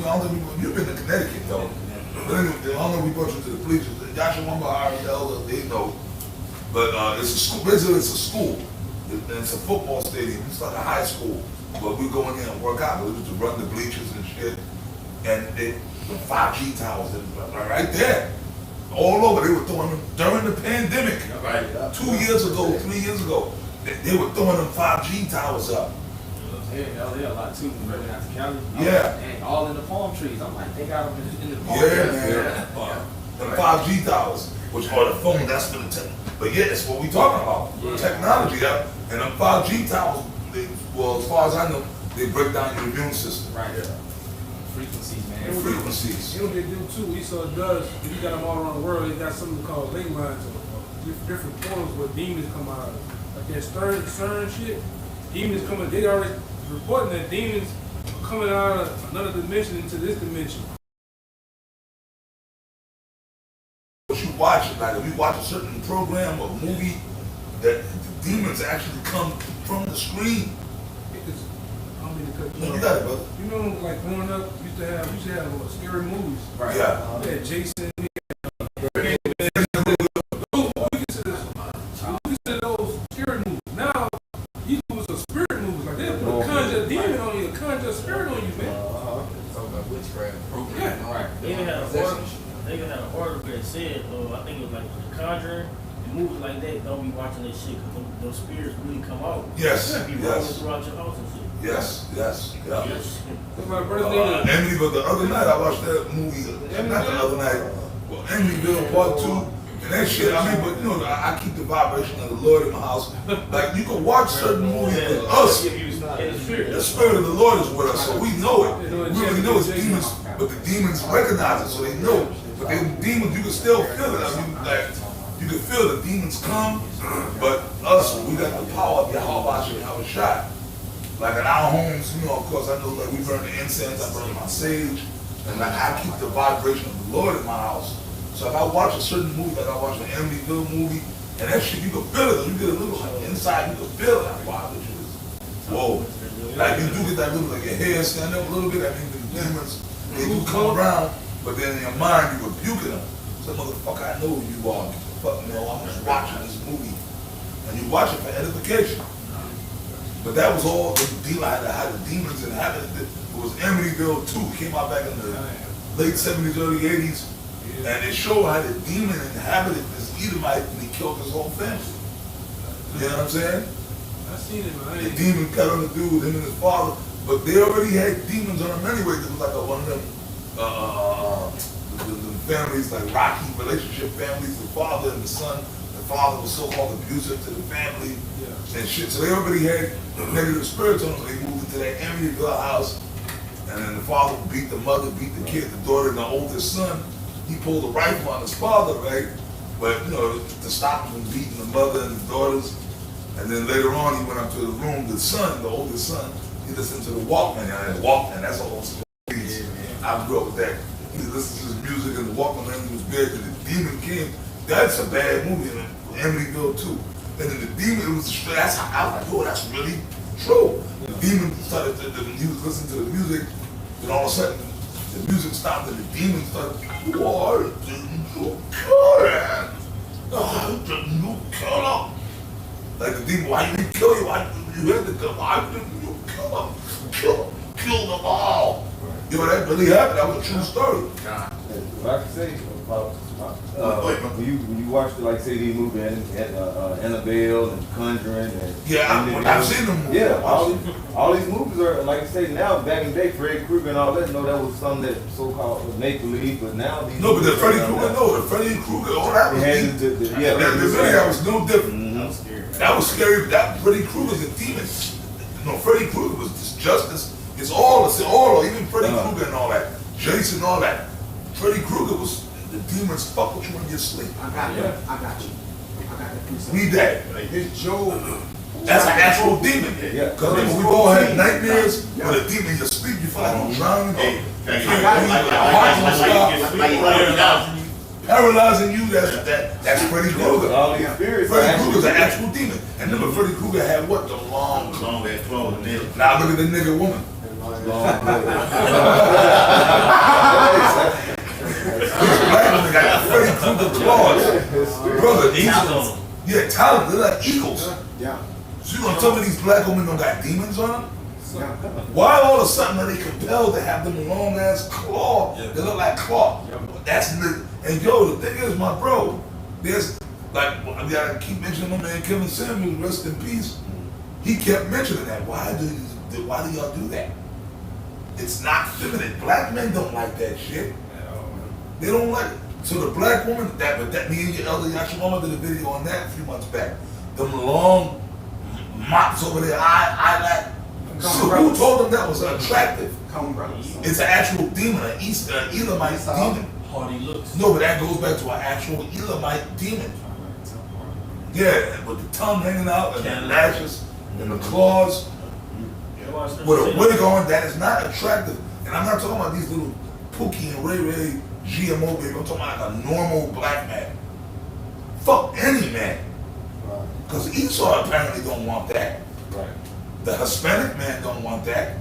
you've been to Connecticut though. But anyway, I don't know if we brought you to the bleachers. Joshua Wamba, they know. But it's a school, basically it's a school. It's a football stadium, it's like a high school. But we go in there and work out, we used to run the bleachers and shit. And the 5G towers, right there. All over, they were throwing them during the pandemic. Right. 2 years ago, 3 years ago, they were throwing them 5G towers up. Yeah, a lot too. Running out to Cali. Yeah. And all in the palm trees. I'm like, they got them in the palm trees. Yeah, man. The 5G towers, which are the phone, that's for the tech. But yeah, that's what we talking about. Yeah. Technology, and them 5G towers, as far as I know, they break down your immune system. Right. Yeah. Frequencies, man. Frequencies. You know what they do too? Esau does, if you got them all around the world, they got something called ley lines or different portals where demons come out of. Like that CERN shit. Demons coming, they already reporting that demons are coming out of another dimension into this dimension. If you watch it, like if you watch a certain program or movie, that the demons actually come from the screen. No, you got it, brother. You know, like growing up, we used to have scary movies. Right. Yeah. We had Jason. Those scary movies. Now, these movies are spirit movies. Like they'll put a conjure demon on you, a conjure spirit on you, man. got an article that said, I think it was like The Conjuring, and movies like that, don't be watching that shit because those spirits really come out. Yes, They be rolling yes. throughout your house and shit. Yes, yeah. Yes. My birthday. Emily, but the other night I watched that movie, not the other night, well, Amityville Part 2, and that shit, I mean, but you know, I keep the vibration of the Lord in my house. Like, you can watch certain movies with us, the Spirit of the Lord is with us, so we know it. We really know it's demons, but the demons recognize it, so they know. But the demons, you can still feel it. I mean, like, you can feel the demons come, but us, we got the power of Yahweh and our shot. Like in our homes, you know, of course, I know like we burn the incense, I burn my sage, and like I keep the vibration of the Lord in my house. So if I watch a certain movie, like I watch an Amityville movie, and that shit, you can feel it. You get a little like, inside, you can feel it. Like, wow, this shit is, whoa. Like you do get that little, like your hair stand up a little bit. I mean, the demons, they do come around, but then in your mind, you rebuking them. So motherfucker, I know who you are. Fuck no, I'm just watching this movie. And you watch it for edification. But that was all the deal. How the demons inhabited it. It was Amityville 2. It came out back in the late 70s, early 80s. And it showed how the demon inhabited this Edomite and he killed his whole family. You know what I'm saying? I seen it, man. The demon got on the dude with him and his father. But they already had demons on them anyway. It was like one of them the families, like rocky relationship families, the father and the son. The father was so-called abusive to the family and shit. So they already had negative spirits on them. They moved into that Amityville house. And then the father beat the mother, beat the kid, the daughter, and the oldest son. He pulled a rifle on his father, right? But, you know, to stop him from beating the mother and the daughters. And then later on, he went up to the room, the son, the oldest son, he listened to the Walkman. And the Walkman, that's all those movies. I grew up with that. He listened to his music and the Walkman, and he was bad. And the demon came. That's a bad movie, Amityville 2. And then the demon, it was straight. That's how I was like, oh, that's really true. The demon started, he was listening to the music, and all of a sudden, the music stopped and the demon started, why didn't you kill him? Why didn't you kill him? Like the demon, why you didn't kill you? Why you had to kill him? Why didn't you kill him? Kill them all. You know, that really happened. That was a true story. If I could say about when you watch like say these movies Annabelle and Conjuring and I've seen them movies. Yeah, all these movies are like I say now. Back in the day, Freddy Krueger and all that. No, that was something that so-called make believe, but now these no, but the Freddy Krueger, all that was deep. That was no different. That was scary. That Freddy Krueger's a demon. No, Freddy Krueger was just justice. It's all, even Freddy Krueger and all that, Jason and all that. Freddy Krueger was the demons fuck with you in your sleep. I got you. I got you. Read that. This Job. That's an actual demon. Because when we all had nightmares with a demon in your sleep, you feel like I'm drowning. Paralyzing you, that's Freddy Krueger. Freddy Krueger's an actual demon. And remember, Freddy Krueger had what? The long clothes. Now look at the nigga woman. Got Freddy Krueger claws. Brother, eagles. Yeah, talent. They're like eagles. Yeah. So you gonna tell me these black women don't got demons on them? Why all of a sudden are they compelled to have them long ass claw? They look like claw. That's and yo, the thing is, my bro, there's like I gotta keep mentioning my man Kevin Samuels, rest in peace. He kept mentioning that. Why do y'all do that? It's not feminine. Black men don't like that shit. They don't like it. So the black woman, that me and your elder Yashimama did a video on that a few months back. Them long mops over there, I so who told them that was attractive? It's an actual demon, an Elamite demon. Hardy looks. No, but that goes back to an actual Elamite demon. Yeah, with the tongue hanging out and the lashes and the claws. With a wig on, that is not attractive. And I'm not talking about these little Pookie and Ray Ray GMO baby. I'm talking about like a normal black man. Fuck any man. Because Esau apparently don't want that. Right. The Hispanic man don't want that.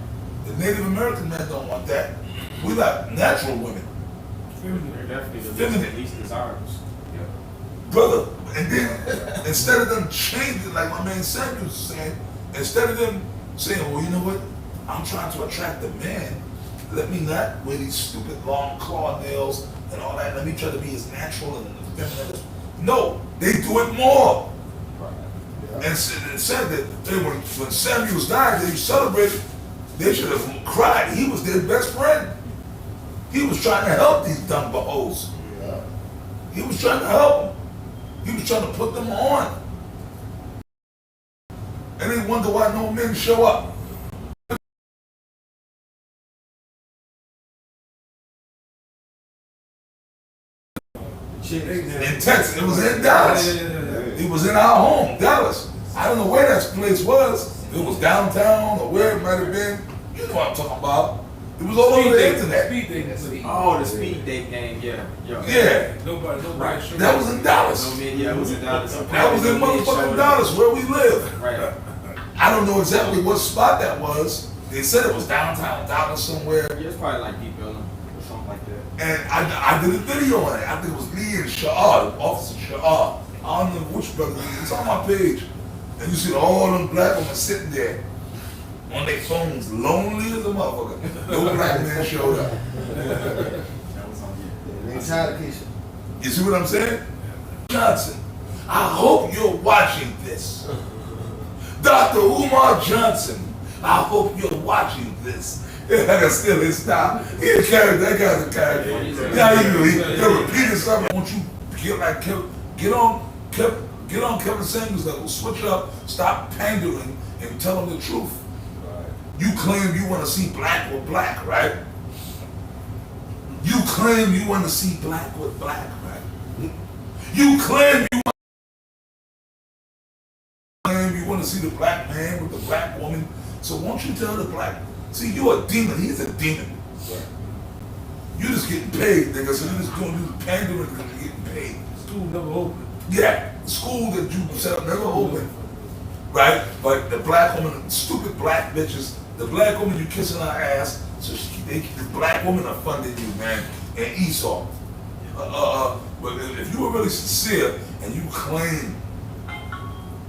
The Native American man don't want that. We like natural women. They're definitely the least desirable. Brother, and then instead of them changing, like my man Samuel was saying, instead of them saying, well, you know what? I'm trying to attract a man. Let me not wear these stupid long claw nails and all that. Let me try to be as natural and feminine. No, they do it more. And it said that when Samuel died, they celebrated. They should have cried. He was their best friend. He was trying to help these dumb hoes. He was trying to help them. He was trying to put them on. And they wonder why no men show up. In Texas, it was in Dallas. It was in our home, Dallas. I don't know where that place was. It was downtown or where it might have been. You know what I'm talking about. It was all over the internet. Oh, the speed date game, yeah. Yeah. Nobody. That was in Dallas. Yeah, it was in Dallas. That was in motherfucking Dallas where we live. Right. I don't know exactly what spot that was. They said it was downtown Dallas somewhere. Yeah, it's probably like Deep Ellum or something like that. And I did a video on it. I think it was me and Sha'ar, Officer Sha'ar. I don't know which brother. It's on my page. And you see all them black women sitting there on their phones, lonely as a motherfucker. No black man showed up. That was on you. They tired of Keisha. You see what I'm saying? Johnson, I hope you're watching this. Dr. Umar Johnson, I hope you're watching this. I can steal his style. He's a character. That guy's a character. Yeah, he'll repeat something. Won't you get on Kevin Samuels level, switch up, stop pandering, and tell him the truth. You claim you want to see black with black, right? You claim you want to see black with black, right? You claim you want to see the black man with the black woman. So won't you tell the black? See, you're a demon. He's a demon. You just getting paid, nigga. So you just doing this pandering because you're getting paid. School never open. Yeah, the school that you set up never open, right? But the black woman, stupid black bitches, the black woman you kissing her ass, so the black women are funding you, man, and Esau. But if you were really sincere and you claim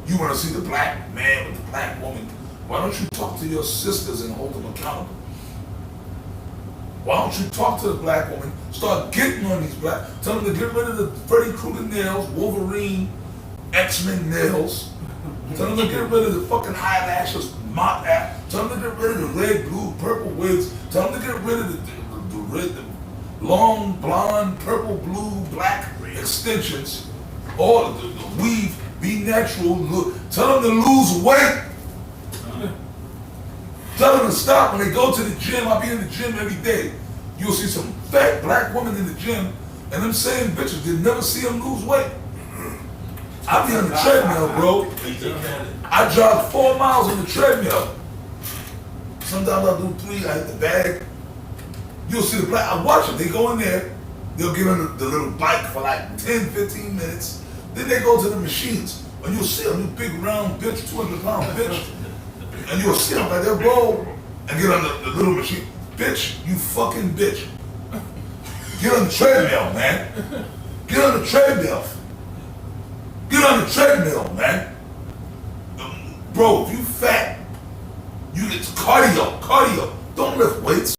you want to see the black man with the black woman, why don't you talk to your sisters and hold them accountable? Why don't you talk to the black woman, start getting on these black, tell them to get rid of the Freddy Krueger nails, Wolverine, X-Men nails, tell them to get rid of the fucking eyelashes, mop that, tell them to get rid of the red, blue, purple wigs, tell them to get rid of the long, blonde, purple, blue, black extensions, all the weave, be natural, tell them to lose weight. Tell them to stop when they go to the gym. I be in the gym every day. You'll see some fat black women in the gym, and them same bitches did never see them lose weight. I be on the treadmill, bro. I jog 4 miles on the treadmill. Sometimes I do 3, I hit the bag. You'll see the black, I watch them. They go in there, they'll get on the little bike for like 10, 15 minutes. Then they go to the machines, and you'll see them, you big round bitch, 200-pound bitch. And you'll see them like they'll go and get on the little machine. Bitch, you fucking bitch. Get on the treadmill, man. Get on the treadmill. Get on the treadmill, man. Bro, if you fat, you get cardio. Don't lift weights.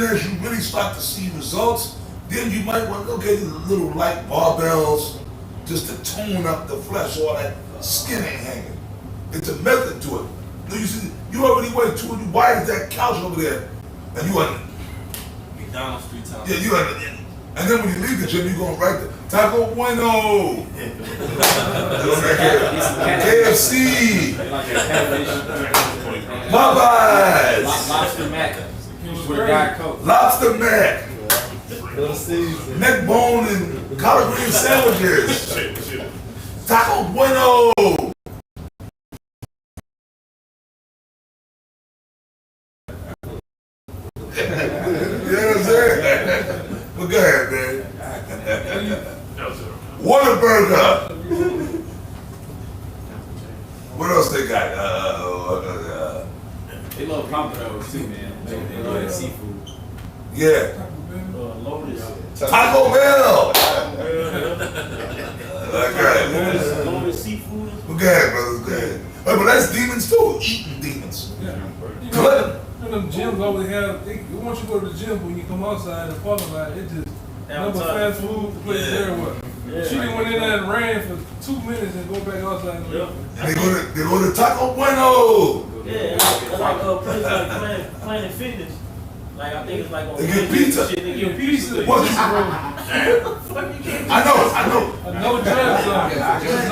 As you really start to see results, then you might want to go get little light barbells just to tone up the flesh, all that skin ain't hanging. It's a method to it. You see, you already weigh 200. Why is that couch over there? And you on McDonald's 3 times. Yeah, you on and then when you leave the gym, you going right to Taco Bueno, KFC, Popeyes, Lobster Mac. With a guy coat. Lobster Mac, neck bone and collard green sandwiches, Taco Bueno. You know what I'm saying? Well, go ahead, man. Whataburger. What else they got? They love Pompadours too, man. They love that seafood. Yeah. Lotus. Taco Bell. Okay. Lotus seafood. Well, go ahead, brothers. Go ahead. But that's demons too. Eating demons. Yeah. them gyms always have. Once you go to the gym, when you come outside and parking lot, it just number fast food places everywhere. Yeah. She done went in there and ran for 2 minutes and go back outside. And Yep. They go to Taco Bueno. Yeah, it's like places like Planet Fitness. Like I think it's like on They get pizza. Shit, they get pizza. What? Fuck, you can't I know. No drugs on.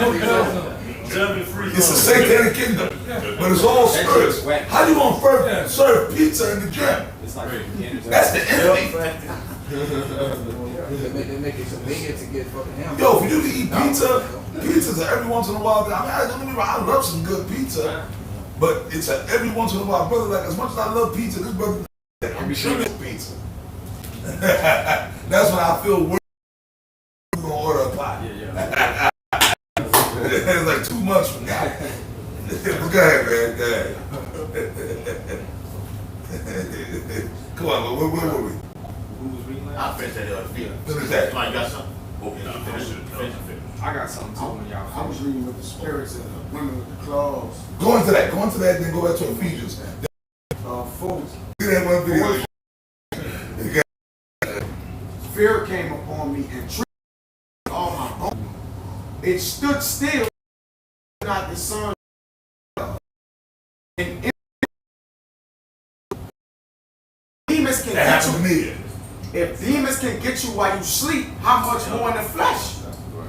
No drugs on. Jump free. It's a satanic kingdom, but it's all spirits. How you gonna serve pizza in the gym? It's like That's the enemy. They make it convenient to get fucking hamburgers. Yo, for you to eat pizza's every once in a while. I don't get me wrong, I love some good pizza, but it's every once in a while, brother. Like as much as I love pizza, this brother, I'm sure pizza. That's when I feel worse. We're gonna order a pie. It's like too much for now. Go ahead, man. Go ahead. Come on, where were we? I'll finish that other field. Finish that. Somebody got something? Okay, finish it. I got something too when y'all I was reading with the spirits and the women with the claws. Go into that, then go back to Ephesians. Folks, See that one video? fear came upon me and tripped all my bones. It stood still, not the sun. And demons can That get happened to you. me. If demons can get you while you sleep, how much more in the flesh?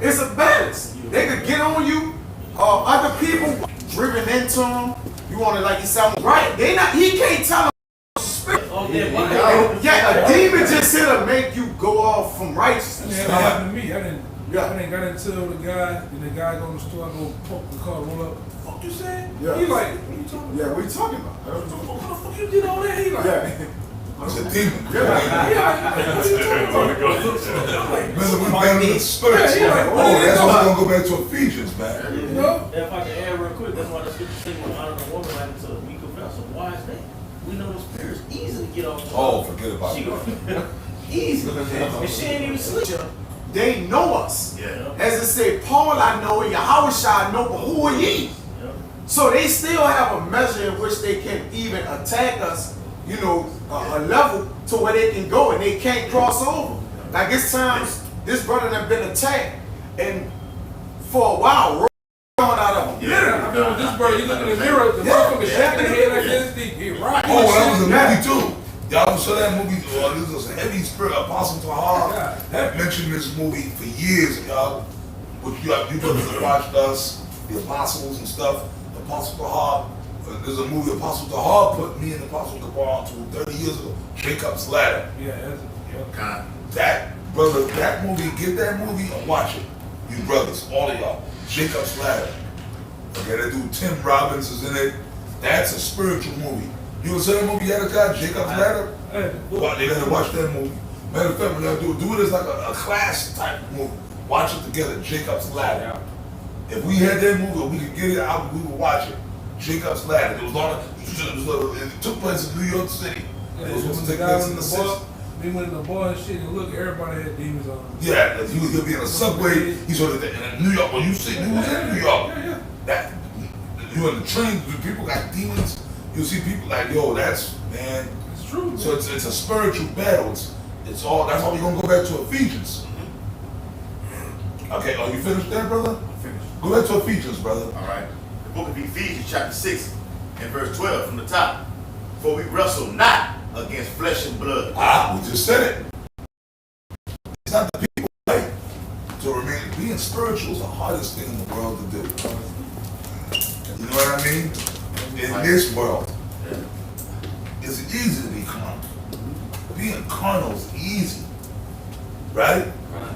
It's a balance. They could get on you, other people driven into them. You want to like you sound right? They not. He can't tell them. Yeah, a demon just here to make you go off from righteousness. Yeah, that happened to me. I didn't got into the guy, and the guy go in the store, I go poke the car, roll up. Fuck you saying? Yeah. He like, what you talking about? Yeah, what you talking about? What the fuck you did all that? He like, Yeah. It's a demon. what you talking about? Brother, we're battling the spirits. Yeah, like, Oh, that's why we're gonna go back to Ephesians, man. You know? If I can add real quick, that's why the scripture say when honor a woman like it's a weaker vessel. Why is that? We know the spirit's easy to get off. Oh, forget about She it. go easy. And she ain't even sleep. They know us. Yeah. As it said, Paul I know, and Yahweh I know, but who are ye? Yep. So they still have a measure in which they can even attack us, you know, a level to where they can go and they can't cross over. Like it's times this brother done been attacked and for a while rolling out of him. Yeah, I mean, with this brother, you look in the mirror, the motherfucker shaking his head like this, he right. Oh, that was a movie too. Y'all saw that movie? This was a heavy spirit. Apostle Tahar have mentioned this movie for years, y'all. Which you brothers have watched us, the apostles and stuff. Apostle Tahar. There's a movie Apostle Tahar put me and Apostle Tahar to 30 years ago. Jacob's Ladder. Yeah, that's That brother, that movie, get that movie and watch it. You brothers, all of y'all. Jacob's Ladder. Okay, that dude Tim Robbins is in it. That's a spiritual movie. You ever seen that movie, Edification, Jacob's Ladder? Well, they gotta watch that movie. Matter of fact, we're gonna do it as like a class type movie. Watch it together, Jacob's Ladder. If we had that movie, we could get it out, we would watch it. Jacob's Ladder. It was on. It took place in New York City. It was supposed to take place in the city. They went in the bar and shit, and look, everybody had demons on them. Yeah, he'll be in a subway. He's sort of in New York. When you see, you was in New York. That you in the train, people got demons. You see people like, yo, that's man. It's true. So it's a spiritual battle. It's all. That's why we're gonna go back to Ephesians. Okay, are you finished there, brother? I'm finished. Go back to Ephesians, brother. All right. The book of Ephesians, chapter 6, and verse 12 from the top. For we wrestle not against flesh and blood. We just said it. It's not the people like to remain. Being spiritual is the hardest thing in the world to do. You know what I mean? In this world, it's easy to be carnal. Being carnal is easy, right?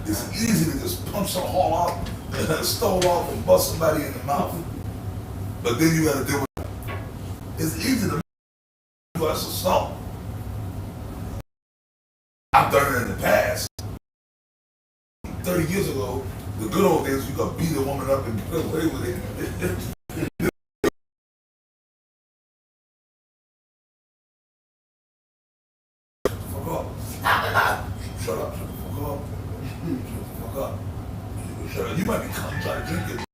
It's easy to just punch some hole off, stole off, and bust somebody in the mouth. But then you got to deal with it. It's easy to make us assault. I've done it in the past. 30 years ago, the good old days, you could beat a woman up and get away with it. Fuck up. Shut up. Shut the fuck up. Shut the fuck up. Shut up. You might be trying to drink it.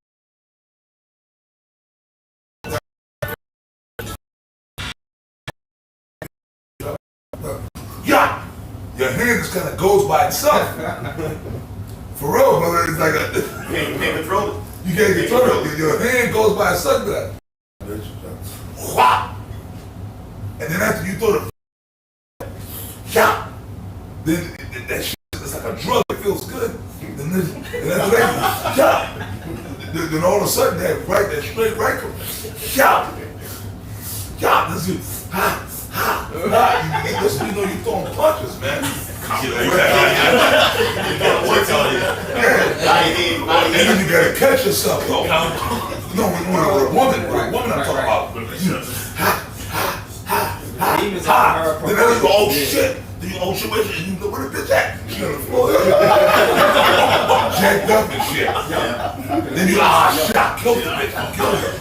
your hand just kind of goes by itself. For real, brother. It's like a You can't control it. you can't control it. Your hand goes by itself. Like, whop. And then after you throw the shot, then that shit is like a drug. It feels good. And that's right. Shot. Then all of a sudden that straight right comes. Shot. Shot. This is ha. This you know you throwing punches, man. And then you gotta catch yourself though. No, with a woman I'm talking about. Demons are her Then you go, oh shit. Then you oh shit, wait, and you know where the bitch at? She on the floor. Jacked up and shit. Then you shit, I killed the bitch. I killed her.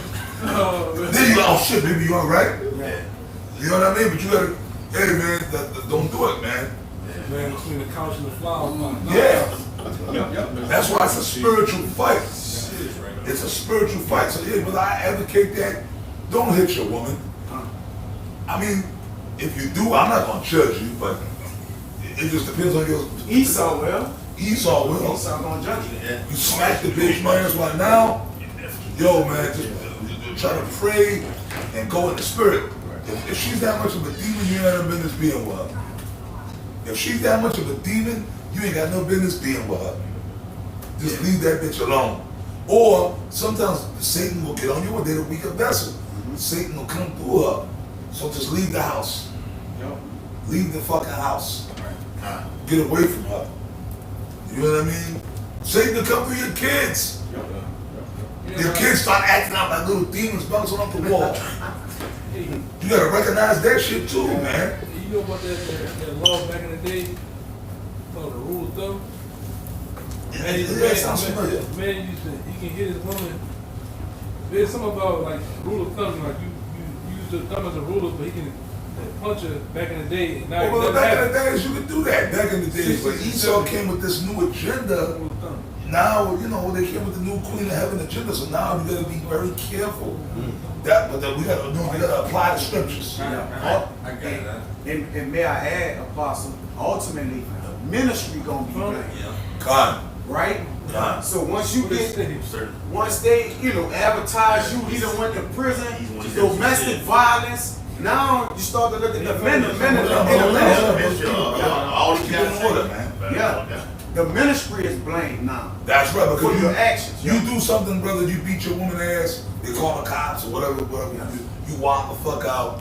Then you oh shit, baby, you alright? You know what I mean? But you gotta, hey man, don't do it, man. Man, between the couch and the flower pot. Yeah. That's why it's a spiritual fight. It's a spiritual fight. So yeah, but I advocate that. Don't hit your woman. I mean, if you do, I'm not gonna judge you, but it just depends on your Esau will. Esau will. Esau gonna judge you. You smack the bitch, man. That's why now, yo, man, just try to pray and go in the spirit. If she's that much of a demon, you ain't got no business being with her. If she's that much of a demon, you ain't got no business being with her. Just leave that bitch alone. Or sometimes Satan will get on you, or they're the weaker vessel. Satan will come through her. So just leave the house. Leave the fucking house. Get away from her. You know what I mean? Satan will come through your kids. Your kids start acting out like little demons bouncing off the wall. You gotta recognize that shit too, man. You know about that law back in the day called the rule of thumb? Yeah, sounds familiar. Man used to, he can hit his woman. There's something about like rule of thumb, like you use the thumb as a ruler, but he can punch her back in the day. Now Well, back in the days, you could do that. Back in the days, but Esau came with this new agenda. Now, you know, they came with the new Queen of Heaven agenda, so now we gotta be very careful. But we gotta apply the scriptures. I get that. And may I add, Apostle, ultimately, the ministry gonna be blamed. God. Right? God. So once you get, once they, advertise you, he done went to prison, domestic violence. Now you start to look at the the ministry is blamed now. That's right, because for your actions. You do something, brother, you beat your woman ass, they call the cops or whatever, you walk the fuck out.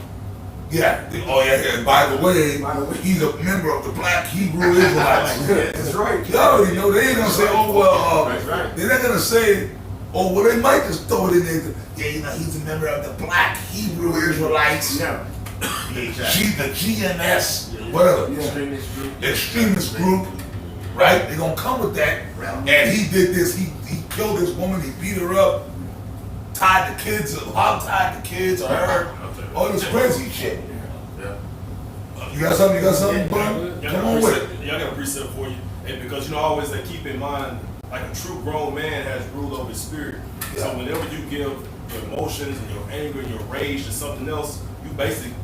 Yeah. And by the way, he's a member of the Black Hebrew Israelites. That's right. You already know they ain't gonna say, they're not gonna say, they might just throw it in there. Yeah, he's a member of the Black Hebrew Israelites. Yeah. The GMS, whatever. Extremist group. Right? They're gonna come with that. And he did this, he killed this woman, he beat her up, tied the kids up, hog-tied the kids or her. All this crazy shit. You got something, bro? Come on with it. Y'all got a precept for you. And because always they keep in mind, like a true grown man has rule over his spirit. Yeah. So whenever you give your emotions and your anger and your rage to something else, you basically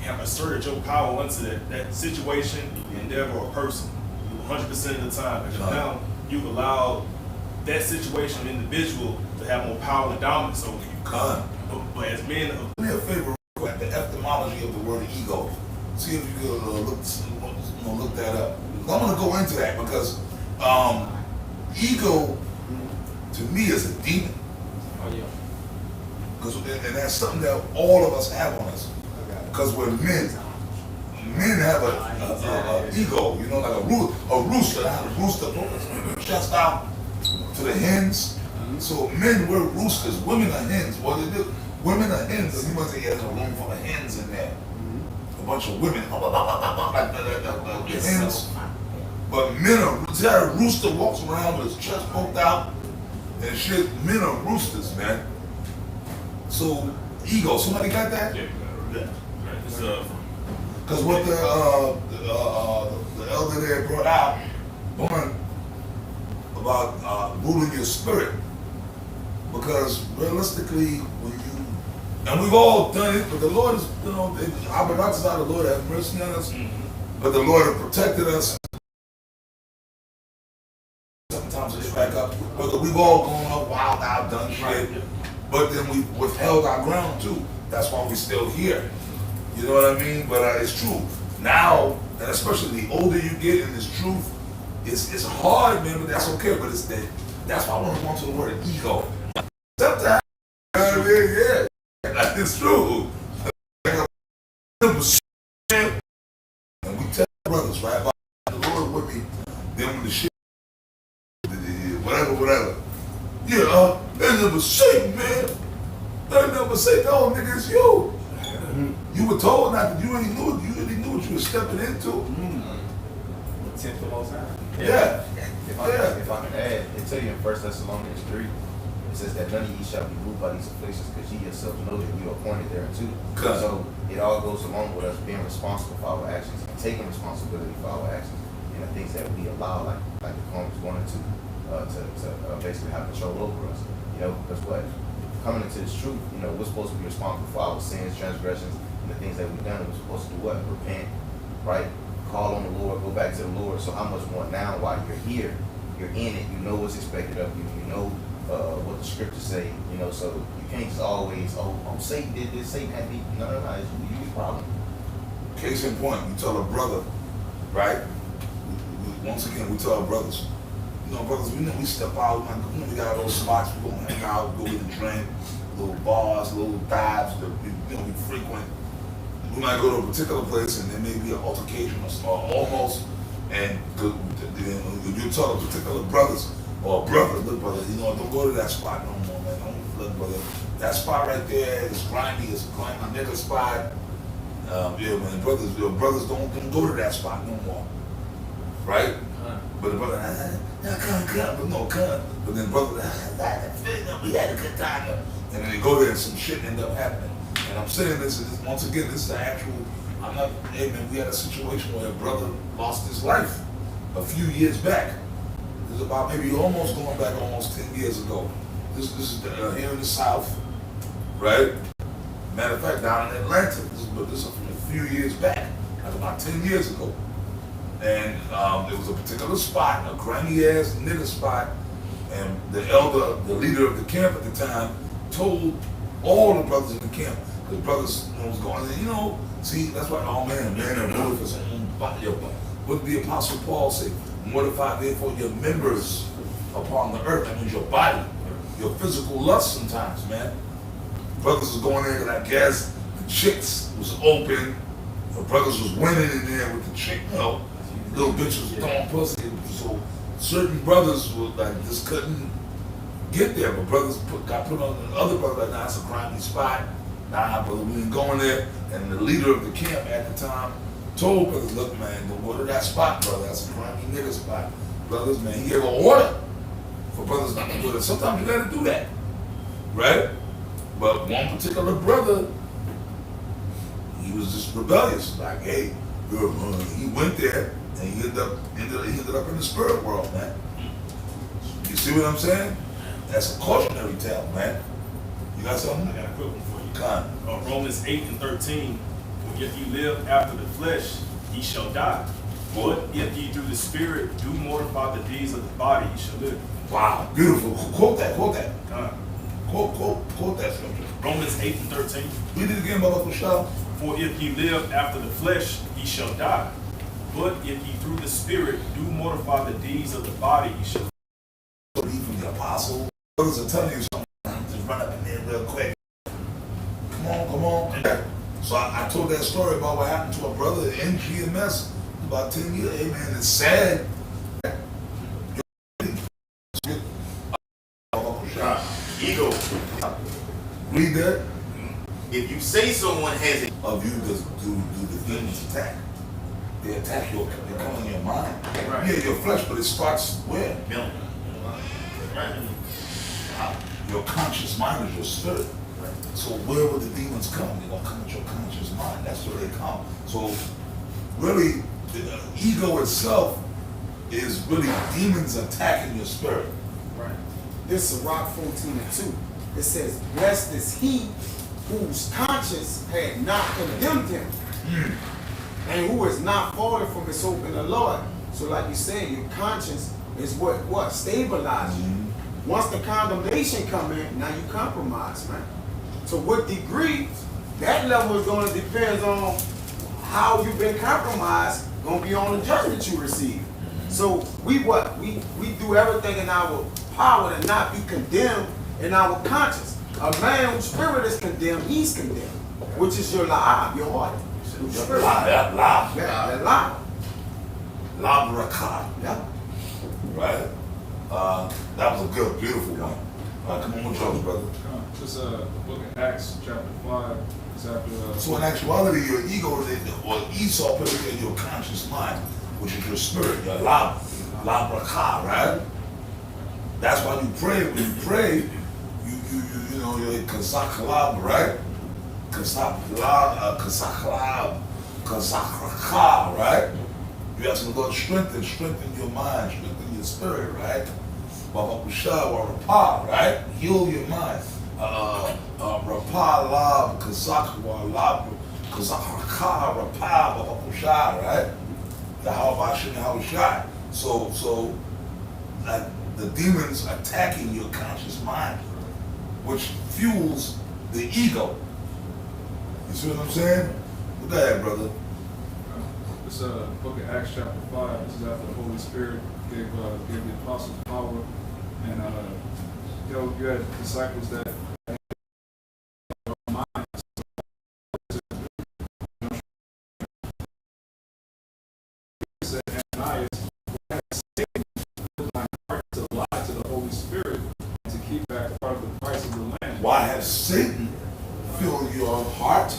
have asserted your power onto that situation, endeavor, or person 100% of the time. Because now you've allowed that situation, individual, to have more power and dominance over you. But as men, do me a favor, at the etymology of the word ego. See if you could look that up. I'm gonna go into that because ego to me is a demon. And that's something that all of us have on us. Because we're men. Men have a ego, like a rooster. I have a rooster put chest out to the hens. So men were roosters, women are hens. Well, they do. Women are hens, and you must say there's a room full of hens in there. A bunch of women, like the hens. But men are, see how a rooster walks around with his chest poked out and shit. Men are roosters, man. So, ego, somebody got that? yeah. Because what the elder there brought out, one, about ruling your spirit. Because realistically, when you, and we've all done it, but the Lord is, the Lord have mercy on us. But the Lord has protected us. Sometimes it's back up. But we've all gone up wild out, done shit. But then we've withheld our ground too. That's why we're still here. You know what I mean? But it's true. Now, and especially the older you get in this truth, it's hard, man, but that's okay. But it's that's why I want to go into the word ego. Sometimes, you know what I mean? Yeah. Like, it's true. And we tell brothers, right? About the Lord with me, then when the shit, whatever. Yeah, they never say, man. They never say, no, nigga, it's you. You were told not to, you already knew what you were stepping into. Yeah. If I can add, it tell you in 1 Thessalonians 3, it says that none of ye shall be moved by these afflictions, because ye yourselves know that you are appointed thereunto. So it all goes along with us being responsible for our actions and taking responsibility for our actions and the things that we allow, like the Combs wanted to basically have control over us. You know, because what? Coming into this truth, you know, we're supposed to be responsible for our sins, transgressions, and the things that we've done. We're supposed to do what? Repent, right? Call on the Lord, go back to the Lord. So how much more now while you're here, you're in it, you know what's expected of you, you know what the scriptures say, you know, so you can't just always, oh, Satan did this, Satan had me. No, it's you the problem. Case in point, you tell a brother, right? Once again, we tell our brothers, you know, brothers, we know we step out, we got those spots, we go hang out, go get a drink, little bars, little dives that we frequent. We might go to a particular place and there may be an altercation or almost, and you tell a particular brothers or brother, look brother, you know, don't go to that spot no more, man. Don't look brother. That spot right there is grimy, it's a grimy nigga spot. Yeah, man, your brothers don't go to that spot no more. Right? But the brother, come. But then brother, we had a good time. And then they go there and some shit end up happening. And I'm saying this once again, this is the actual, hey man, we had a situation where a brother lost his life a few years back. This is about maybe almost going back almost 10 years ago. This is here in the South, right? Matter of fact, down in Atlanta. This is from a few years back, like about 10 years ago. And there was a particular spot, a grimy ass nigga spot, and the leader of the camp at the time, told all the brothers in the camp, because brothers was going, you know, see, that's why, oh man are ruled for some body. What did the Apostle Paul say? Mortify therefore your members upon the earth. That means your body, your physical lust sometimes, man. Brothers was going there, and I guess the chicks was open, the brothers was winning in there with the chick, you know, little bitch was throwing pussy. So certain brothers were like, just couldn't get there, but brothers got put on the other brother, like, nah, it's a grimy spot. Nah, brother, we ain't going there. And the leader of the camp at the time told brothers, look, man, don't go to that spot, brother. That's a grimy nigga spot. Brothers, man, he gave an order for brothers not to do that. Sometimes you gotta do that, right? But one particular brother, he was just rebellious. Like, hey, he went there and he ended up in the spirit world, man. You see what I'm saying? That's a cautionary tale, man. You got something? I got a quick one for you. Con. Romans 8:13. For if ye live after the flesh, ye shall die. But if ye through the spirit do mortify the deeds of the body, ye shall live. Wow, beautiful. Quote that. Quote that scripture. Romans 8:13. Read it again, Brother Michelle. For if ye live after the flesh, ye shall die. But if ye through the spirit do mortify the deeds of the body, ye shall live. Believe from the apostle. Brothers are telling you something. Just run up in there real quick. Come on. So I told that story about what happened to a brother in GMS about 10 years. Hey man, it's sad. Ego. Read that. If you say someone has it, Of you, do the demons attack? They attack your, they come in your mind. Right. Yeah, your flesh, but it starts where? Milton. Right. Your conscious mind is your spirit. So where will the demons come? They're gonna come with your conscious mind. That's where they come. So really, the ego itself is really demons attacking your spirit. Right. This is Rock 14:2. It says, blessed is he whose conscience had not condemned him. and who is not fallen from his hope in the Lord. So like you said, your conscience is what stabilizes you. Once the condemnation come in, now you compromise, man. To what degree, that level is going to depend on how you've been compromised, going to be on the judgment you receive. So we do everything in our power to not be condemned in our conscience. A man whose spirit is condemned, he's condemned, which is your la'ab, your heart. Your spirit. That lie. Yeah, that lie. La Barakah. Yeah. Right? That was a good, beautiful one. Come on, with yours, brother. Just the book of Acts, chapter 5. It's after. So in actuality, your ego, or Esau put it in your conscious mind, which is your spirit, your la Barakah, right? That's why you pray. When you pray, you know, you're kazakalab, right? Kazakraka, right? You ask the Lord strengthen your mind, strengthen your spirit, right? Rapa, right? Heal your mind. Rapa lab kazakwa lab kazakraka rapa babapusha, right? The how shot. So like the demons attacking your conscious mind, which fuels the ego. You see what I'm saying? Go ahead, brother. This book of Acts chapter 5. This is after the Holy Spirit gave the apostles power, and you had disciples that said Ananias had Satan to lie to the Holy Spirit to keep back part of the price of the land. Why has Satan filled your heart,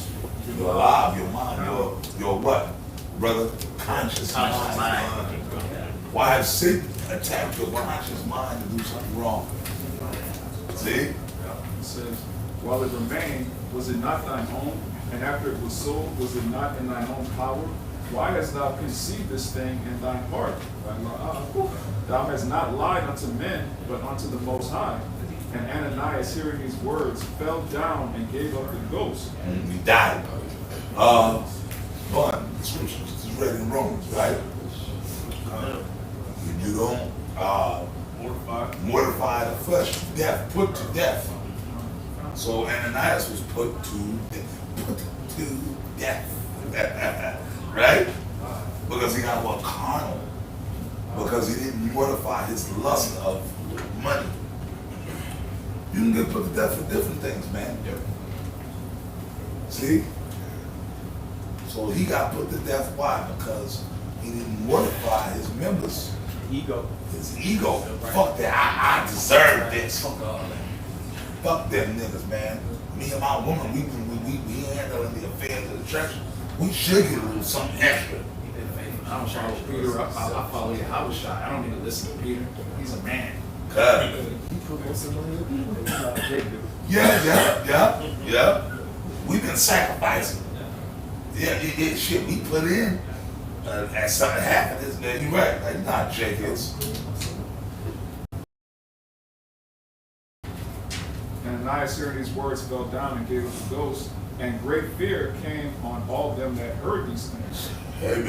your life, your mind, your what, brother? Conscious mind. Why has Satan attacked your conscious mind to do something wrong? See? It says, while it remained, was it not thine own? And after it was sold, was it not in thine own power? Why hast thou conceived this thing in thine heart? Thou hast not lied unto men, but unto the Most High. And Ananias, hearing these words, fell down and gave up the ghost. And he died. But the scriptures is read in Romans, right? If you don't mortify the flesh, death, put to death. So Ananias was put to death. Right? Because he got what? Carnal. Because he didn't mortify his lust of money. You can get put to death for different things, man. See? So he got put to death. Why? Because he didn't mortify his members. Ego. His ego. Fuck that. I deserve this. Fuck them niggas, man. Me and my woman, we handling the affairs of the church. We should get a little something extra. I don't follow Peter. I follow Yahushua. I don't need to listen to Peter. He's a man. Yeah. We've been sacrificing. Yeah, shit we put in. And something happened. You're right. Like, not Jacobs. Ananias, hearing these words, fell down and gave up the ghost. And great fear came on all them that heard these things. Hey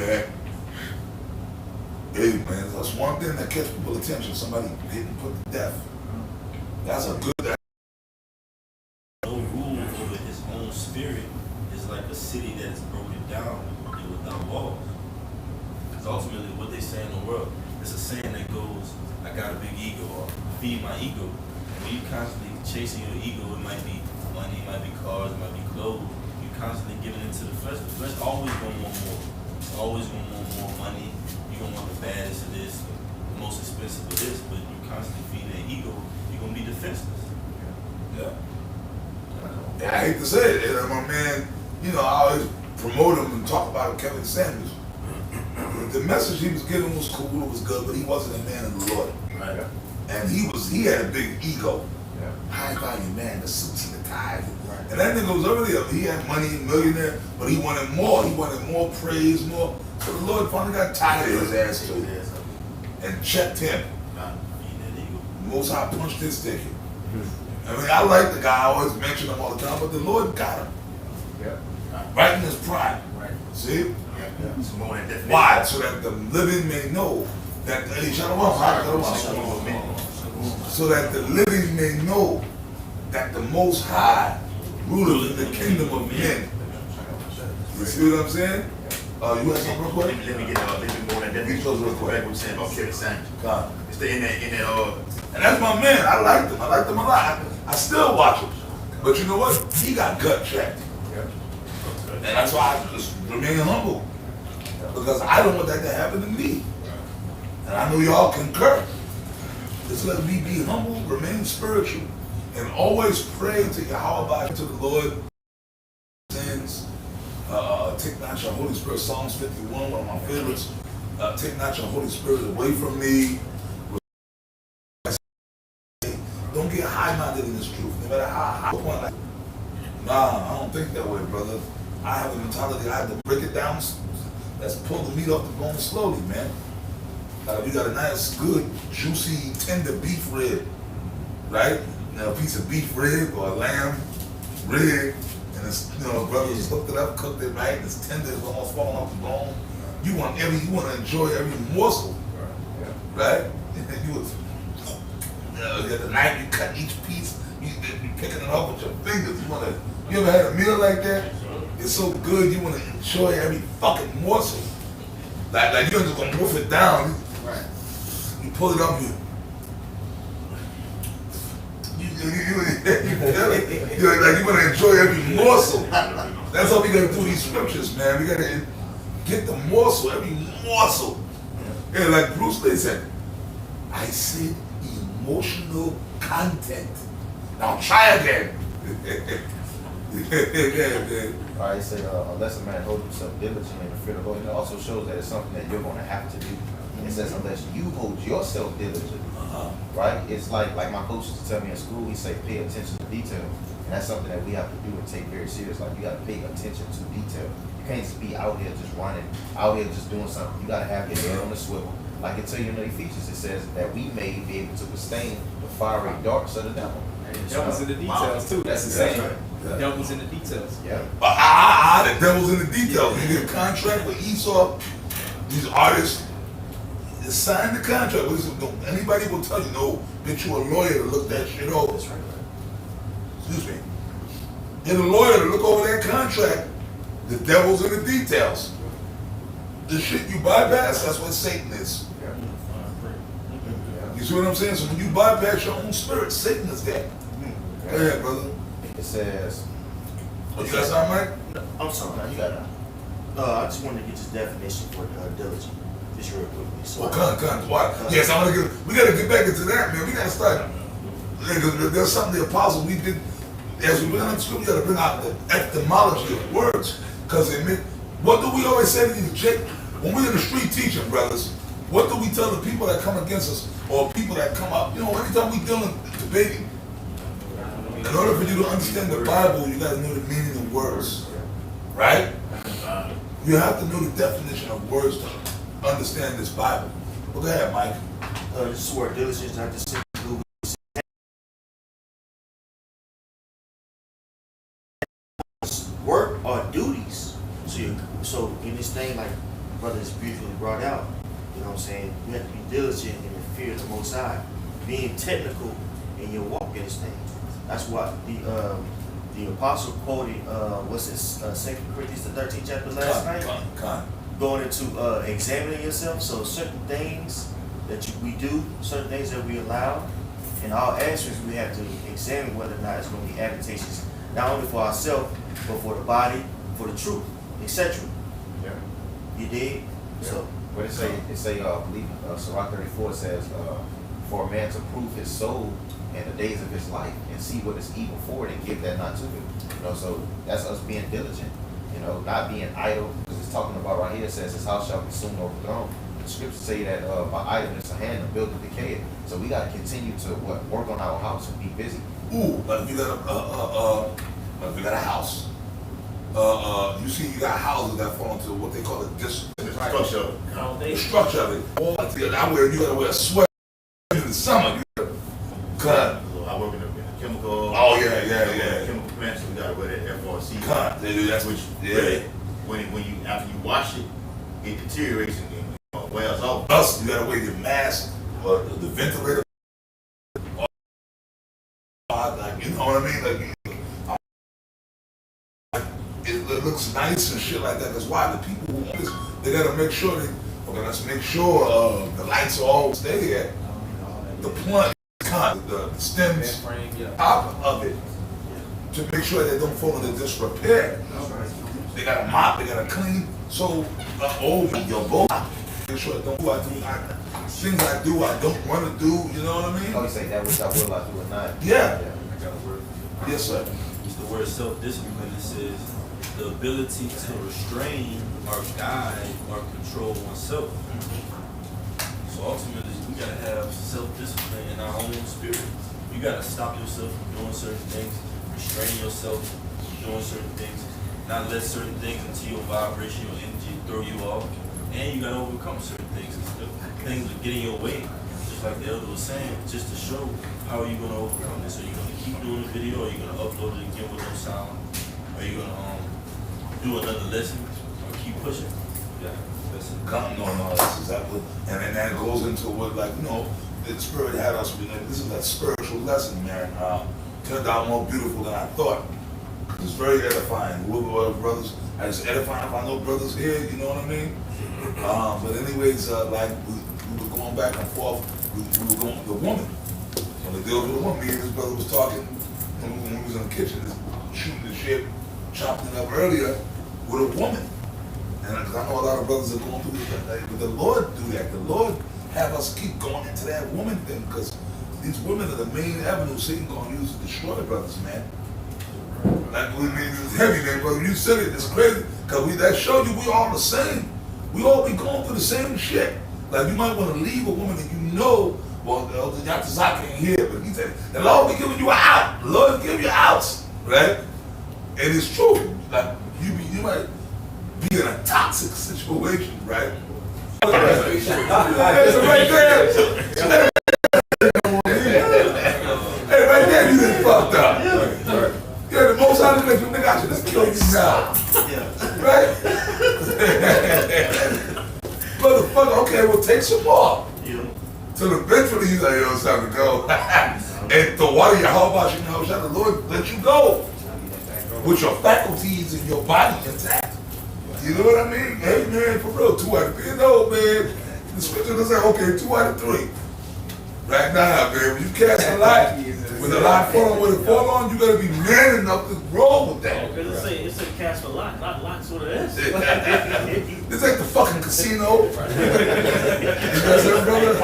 man, that's one thing that catch people's attention. Somebody getting put to death. That's a good. No rule over his own spirit is like a city that is broken down and without walls. Because ultimately, what they say in the world, it's a saying that goes, "I got a big ego," or "feed my ego." When you constantly chasing your ego, it might be money, it might be cars, it might be clothes. You constantly giving into the flesh. The flesh always gonna want more. It's always gonna want more money. You gonna want the baddest of this, the most expensive of this. But you constantly feeding that ego, you're gonna be defenseless. Yeah. I hate to say it, and my man, you know, I always promote him and talk about Kevin Sanders. The message he was giving was cool, it was good, but he wasn't a man of the Lord. Right. And he had a big ego. High value man, the suits and the ties. And that nigga was already up. He had money, millionaire, but he wanted more. He wanted more praise, more. So the Lord finally got tired of his ass too and checked him. Most High punched his ticket. I mean, I like the guy, I always mention him all the time, but the Lord got him. Right in his prime. See? Some more in definition. Why? So that the living may know that the so that the living may know that the Most High ruleth in the kingdom of men. You see what I'm saying? You have something real quick? Let me get a little bit more than that. Get close real quick. Back what you're saying about Kevin Samuels. God. It's the in that And that's my man. I liked him. I liked him a lot. I still watch him. But you know what? He got gut checked. And that's why I just remain humble. Because I don't want that to happen to me. And I know y'all concur. Just let me be humble, remain spiritual, and always pray to Yahweh, to the Lord. Sins. Take not your Holy Spirit, Psalms 51, one of my favorites. Take not your Holy Spirit away from me. Don't get high-minded in this truth. No matter how high. Nah, I don't think that way, brother. I have a mentality. I have to break it down. Let's pull the meat off the bone slowly, man. You got a nice, good, juicy, tender beef rib, right? A piece of beef rib or a lamb rib, and it's, brother just hooked it up, cooked it right, and it's tender, it's almost falling off the bone. You want to enjoy every morsel, right? You got the knife, you cut each piece, you picking it off with your fingers. You ever had a meal like that? It's so good, you want to enjoy every fucking morsel. Like you're just gonna wolf it down. Right. You pull it up, you want to enjoy every morsel. That's how we gotta do these scriptures, man. We gotta get the morsel, every morsel. Yeah, like Bruce Lee said, I said emotional content. Now try again. Alright, so unless a man holds himself diligent in the fear of the Lord, it also shows that it's something that you're going to have to do. It says unless you hold yourself diligent, right? It's like my coach used to tell me in school, he say pay attention to detail. And that's something that we have to do and take very serious. Like you got to pay attention to detail. You can't just be out here just running, out here just doing something. You got to have your head on the swivel. Like it tell you in the Ephesians, it says that we may be able to withstand the fiery darts of the devil. The devil's in the details too. That's the same. The devil's in the details. Yeah. The devil's in the details. You get a contract with Esau. These artists sign the contract. Anybody will tell you, no, get you a lawyer to look that shit over. Excuse me. Get a lawyer to look over that contract. The devil's in the details. The shit you bypass, that's what Satan is. You see what I'm saying? So when you bypass your own spirit, Satan is there. Go ahead, brother. It says, you got something, Mike? I'm sorry. no, you got it. I just wanted to get this definition for diligent, just real quickly. So, Yes, we gotta get back into that, man. We gotta start. There's something the apostle we did as we went on school. We gotta bring out the etymology of words, because what do we always say to these chicks when we're in the street teaching, brothers? What do we tell the people that come against us or people that come up? Anytime we dealing debating, in order for you to understand the Bible, you gotta know the meaning of words, right? You have to know the definition of words to understand this Bible. Well, go ahead, Mike. this word diligence, not just work or duties. So in this thing, like brother is beautifully brought out, you know what I'm saying? You have to be diligent in the fear of the Most High, being technical in your walk in this thing. That's what the apostle quoted. What's this? 2 Corinthians the 13th chapter last night. Going into examining yourself. So certain things that we do, certain things that we allow, in all aspects we have to examine whether or not it's going to be advantageous, not only for ourselves, but for the body, for the truth, etc. Yeah. You dig? Yeah. So What it say, I believe, Sirach 34 says, for a man to prove his soul in the days of his life and see what is evil for it and give that not to it. So that's us being diligent, not being idle, because it's talking about right here, it says his house shall be soon overthrown. The scriptures say that by idleness a hand to build and decay it. So we got to continue to work on our house and be busy. But if you got a house, you see, you got houses that fall into what they call the structure of it. You gotta wear a sweater in the summer. Cut. I work in the chemical. Oh yeah. Chemical plant, so we gotta wear that FRC. Cut. That's what. When you after you deteriorates and wears off. Plus, you gotta wear your mask, or the ventilator. Like, you know what I mean? Like, it looks nice and shit like that. That's why the people who want this, they gotta make sure let's make sure the lights are all stay there. The plug, the stems, top of it, to make sure they don't fall into disrepair. They gotta mop, they gotta clean. So, your boat, make sure it don't do things I do, I don't want to do, you know what I mean? Oh, you say that which I will, I do it not. Yeah. I got a word. Yes, sir. It's the word self-discipline. It says the ability to restrain or guide or control oneself. So ultimately, we gotta have self-discipline in our own spirit. You gotta stop yourself from doing certain things, restrain yourself from doing certain things, not let certain things into your vibration or energy throw you off. And you gotta overcome certain things. Things that get in your way, just like the elder was saying, just to show how are you gonna overcome this. Are you gonna keep doing the video, or are you gonna upload it again with no sound? Are you gonna do another lesson or keep pushing? Yeah, that's it. No, that's exactly. And then that goes into what, like, you know, the Spirit had us, this is that spiritual lesson, man. Turned out more beautiful than I thought. It's very edifying. Whoever brothers, it's edifying if I know brothers here, you know what I mean? But anyways, like, we were going back and forth, we were going with the woman. When the deal with the woman, me and this brother was talking, when we was in the kitchen, shooting the shit, chopping it up earlier, with a woman. And because I know a lot of brothers are going through this, but the Lord do that. The Lord have us keep going into that woman thing, because these women are the main avenue Satan going to use to destroy brothers, man. Like, it's heavy, man, brother. You said it, it's crazy, because that showed you we all the same. We all be going through the same shit. Like, you might want to leave a woman that you know, well, the Elder Yatazak ain't here, but he said, the Lord be giving you an out. The Lord give you outs, right? And it's true. Like, you might be in a toxic situation, right? It's right there. Hey, right there, you done fucked up. Yeah, the most out of this nigga, I should just kill you now. Right? Motherfucker, okay, well, take some more. Till eventually he's like, yo, it's time to go. And the water your heart wash, you know, the Lord let you go. With your faculties and your body intact. You know what I mean? Hey, man, for real, 2 out of 3. No, man. The scripture does say, okay, 2 out of 3. Right now, man, when you cast a lot, when the lot fall on, when it fall on, you gotta be man enough to roll with that. Because it's a cast a lot, not lots with an S. This ain't the fucking casino. You guys heard, brother? I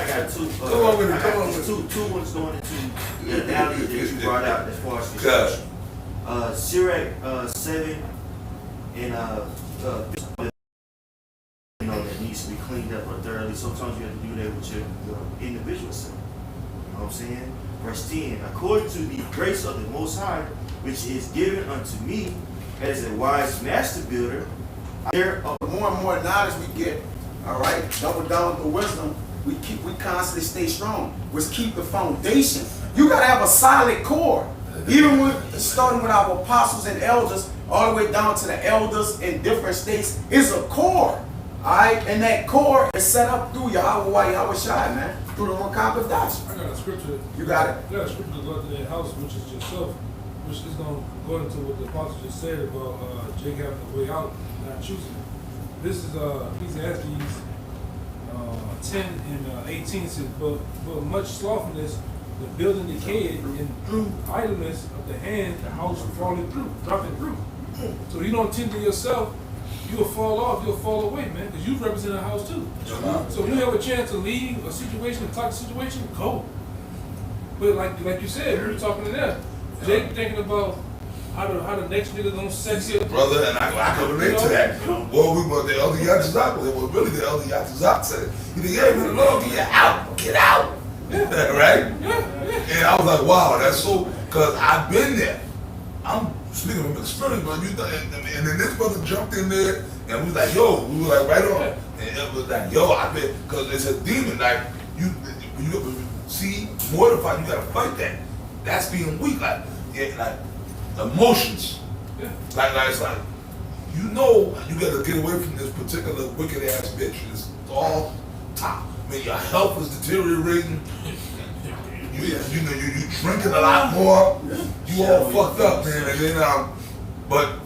got two. Come on with it, come on with it. Two ones going into the analogy that you brought out as far as destruction. Sirach 7 and you know, that needs to be cleaned up or thoroughly. Sometimes you have to do that with your individual self. You know what I'm saying? Verse 10, according to the grace of the Most High, which is given unto me as a wise master builder, The more and more knowledge we get, all right, double down the wisdom, we constantly stay strong. Let's keep the foundation. You gotta have a solid core. Even with starting with our apostles and elders, all the way down to the elders in different states, is a core. Alright, and that core is set up through Yahweh Shai, man. Through the Macabre doctrine. I got a scripture. You got it? I got a scripture to go to that house, which is yourself, which is going to go into what the apostle just said about Jake having a way out, not choosing it. This is Ecclesiastes 10 and 18 says, but much slothfulness, the building decayed, and through idleness of the hand, the house falling through, dropping through. So you don't tend to yourself, you'll fall off, you'll fall away, man, because you represent a house too. So when you have a chance to leave a situation, a toxic situation, go. But like you said, we were talking to them. Jake thinking about how the next nigga gonna sex you. Brother, and I can relate to that. Well, we were the Elder Yatazak, well, really the Elder Yatazak said, he said, yeah, man, the Lord, get out, get out. Yeah. Right? Yeah. And I was like, wow, that's so, because I've been there. I'm speaking from experience, but and then this brother jumped in there, and we was like, yo, we were like right on. And it was like, yo, I bet, because it's a demon, like, you see, mortified, you gotta fight that. That's being weak, like emotions. Yeah. Like it's like, you know you gotta get away from this particular wicked ass bitch. It's all top. I mean, your health is deteriorating. You know, you drinking a lot more. You all fucked up, man. And then, but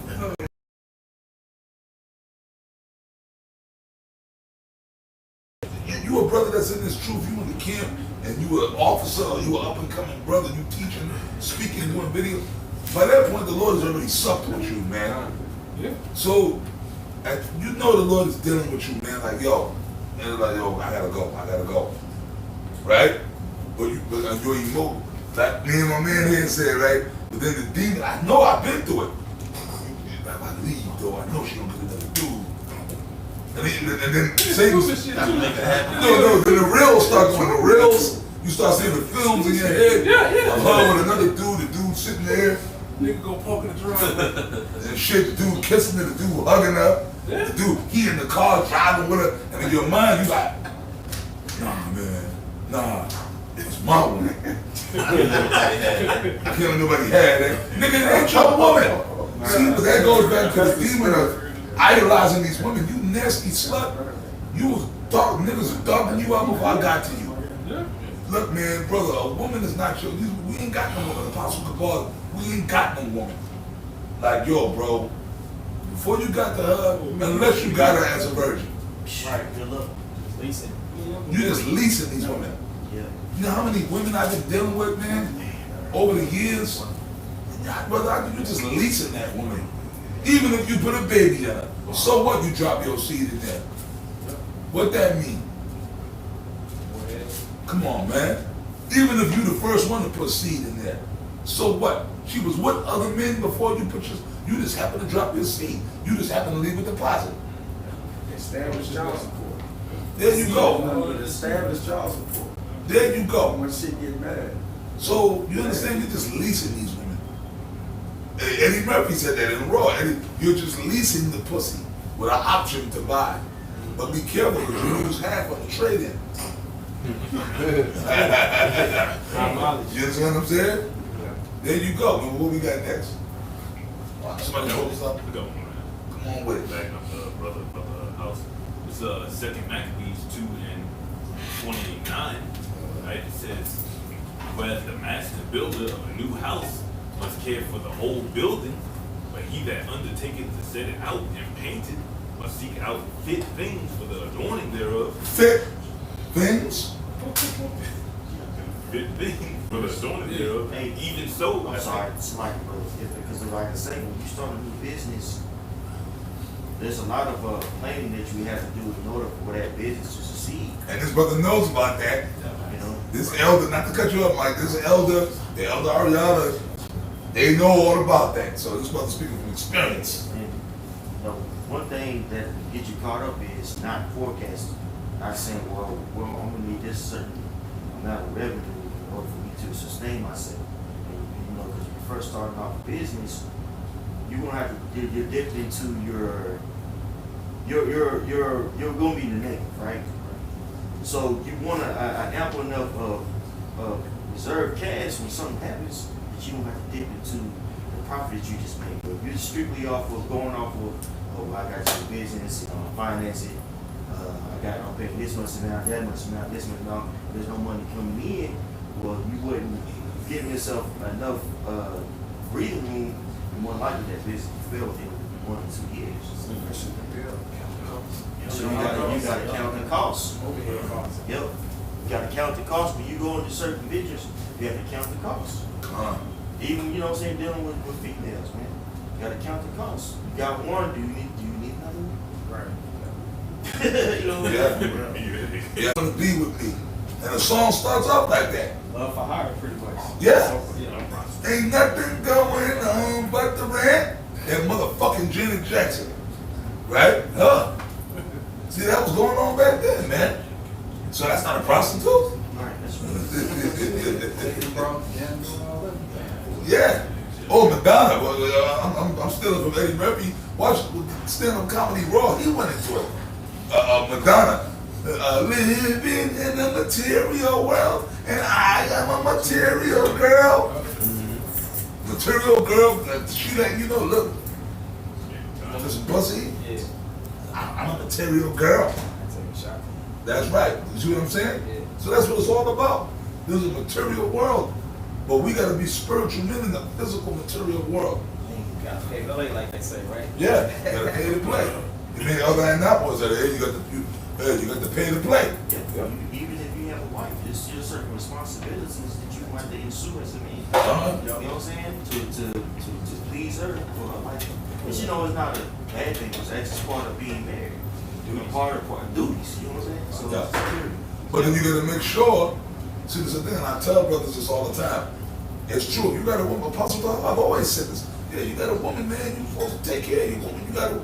you a brother that's in this truth. You in the camp, and you an officer, or you an up and coming brother. You teaching, speaking, doing video. By that point, the Lord has already supped with you, man. Yeah. So, you know the Lord is dealing with you, man. Like, yo, and it's like, yo, I gotta go, right? But you're immobile. Like me and my man here said, right? But then the demon, I know I've been through it. If I leave, though, I know she don't get another dude. And then Satan's, no, then the reels start going. The reels, you start seeing the films in your head. Yeah. I'm with another dude, the dude sitting there. Nigga go poking the drum. And shit, the dude kissing her, the dude hugging her. The dude, he in the car driving with her. And in your mind, you like, nah, man, nah, it's my woman. I can't let nobody have that. Nigga, it ain't your woman. See, but that goes back to the demon of idolizing these women. You nasty slut. You was dark, niggas was dogging you out before I got to you. Look, man, brother, a woman is not your, we ain't got no woman. Apostle Kabbalah, we ain't got no woman. Like, yo, bro, before you got to her, unless you got her as a virgin. Right, good luck. Leasing. You just leasing these women. Yeah. You know how many women I've been dealing with, man, over the years? Brother, you just leasing that woman. Even if you put a baby in her. So what, you drop your seed in there? What that mean? Come on, man. Even if you the first one to put seed in there. So what? She was with other men before you put you just happen to drop your seed. You just happen to leave a deposit. Established child support. There you go. Established child support. There you go. When shit get mad. So you understand? You're just leasing these women. Eddie Murphy said that in Raw. You're just leasing the pussy with an option to buy. But be careful because you lose half on the trade-in. You understand what I'm saying? There you go. And what we got next? Somebody hold us up. Come on with it. Back up the brother house. It's 2 Maccabees 2 and 29. Right? It says, whereas the master builder of a new house must care for the whole building, but he that undertaketh to set it out and paint it must seek out fit things for the adorning thereof. Fit things? Fit things for the adorning thereof. Hey, even so, I'm sorry, it's like, because like I say, when you start a new business, there's a lot of planning that you have to do in order for that business to succeed. And this brother knows about that. You know, this elder, not to cut you up, Mike, this elder, the elder Ariana, they know all about that. So this brother speaking from experience. and one thing that can get you caught up is not forecasting. Not saying, well, I'm gonna need this certain amount of revenue in order for me to sustain myself. And, because when you're first starting off a business, you're gonna have to you're dipped into you're gonna be in the negative, right? So you want an ample enough of reserve cash when something happens that you don't have to dip into the profit that you just made. But if you're strictly going off of, oh, I got your business, finance it, I'm paying this much amount, that much amount, this much amount, there's no money coming in, well, you wouldn't give yourself enough breathing room, and more likely that business will fail within 1 or 2 years. So you gotta count the costs. Overhead costs. Yep. You gotta count the costs. When you go into certain ventures, you have to count the costs. Even, you know what I'm saying, dealing with females, man. You gotta count the costs. You got one, do you need another one? Right. You know what I Yeah. You're gonna be with me. And the song starts off like that. Love for hire, pretty much. Yeah. Ain't nothing going on but the rent. That motherfucking Janet Jackson. Right? Huh? See, that was going on back then, man. So that's not a prostitute? Right, that's Yeah. Oh, Madonna. Well, I'm stealing from Eddie Murphy. Watch stand-up comedy Raw. He went into it. Madonna. Living in a material world, and I am a material girl. Material girl, she let you know, look. Listen, pussy, Yeah. I'm a material girl. That's right. You see what I'm saying? Yeah. So that's what it's all about. There's a material world, but we got to be spiritual men in the physical material world. Gotta pay the late, like they say, right? Yeah, you got to pay to play. You mean other than that was that hey, you got to pay to play. Yeah, even if you have a wife, there's still certain responsibilities that you want to ensure as a man. Uh-huh. You know what I'm saying? To please her for her life. But you know, it's not a bad thing, because that's just part of being married. Doing part of duties, you know what I'm saying? So Yeah. it's security. But then you got to make sure. See, this is the thing, and I tell brothers this all the time. It's true. You got a woman, Apostle Paul, I've always said this. Yeah, you got a woman, man. You're supposed to take care of your woman. You got to.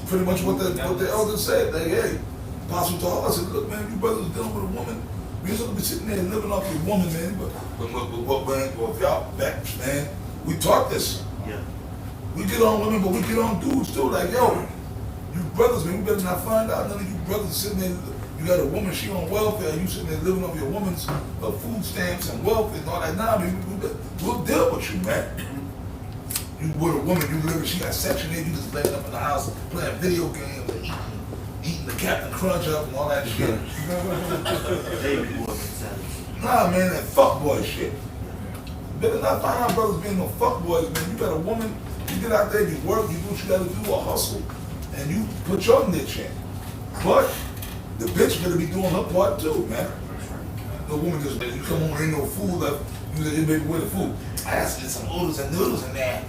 Pretty much what the elders said. Like, hey, Apostle Paul, I said, look, man, you brothers are dealing with a woman. You're supposed to be sitting there living off your woman, man. But if y'all back, man, we taught this. Yeah. We get on women, but we get on dudes too. Like, yo, you brothers, man, we better not find out none of you brothers sitting there. You got a woman, she on welfare, you sitting there living off your woman's food stamps and welfare and all that. Nah, man, we'll deal with you, man. You with a woman, you living, she got Section 8, you just laying up in the house playing video games and eating the Captain Crunch up and all that shit. Baby boy mentality. Nah, man, that fuckboy shit. Better not find out brothers being no fuckboys, man. You got a woman, you get out there, you work, you do what you gotta do, a hustle, and you put your niche in. But the bitch better be doing her part too, man. The woman just, you come home, ain't no food left, you say, hey baby, where the food? I asked you some oodles and noodles in there.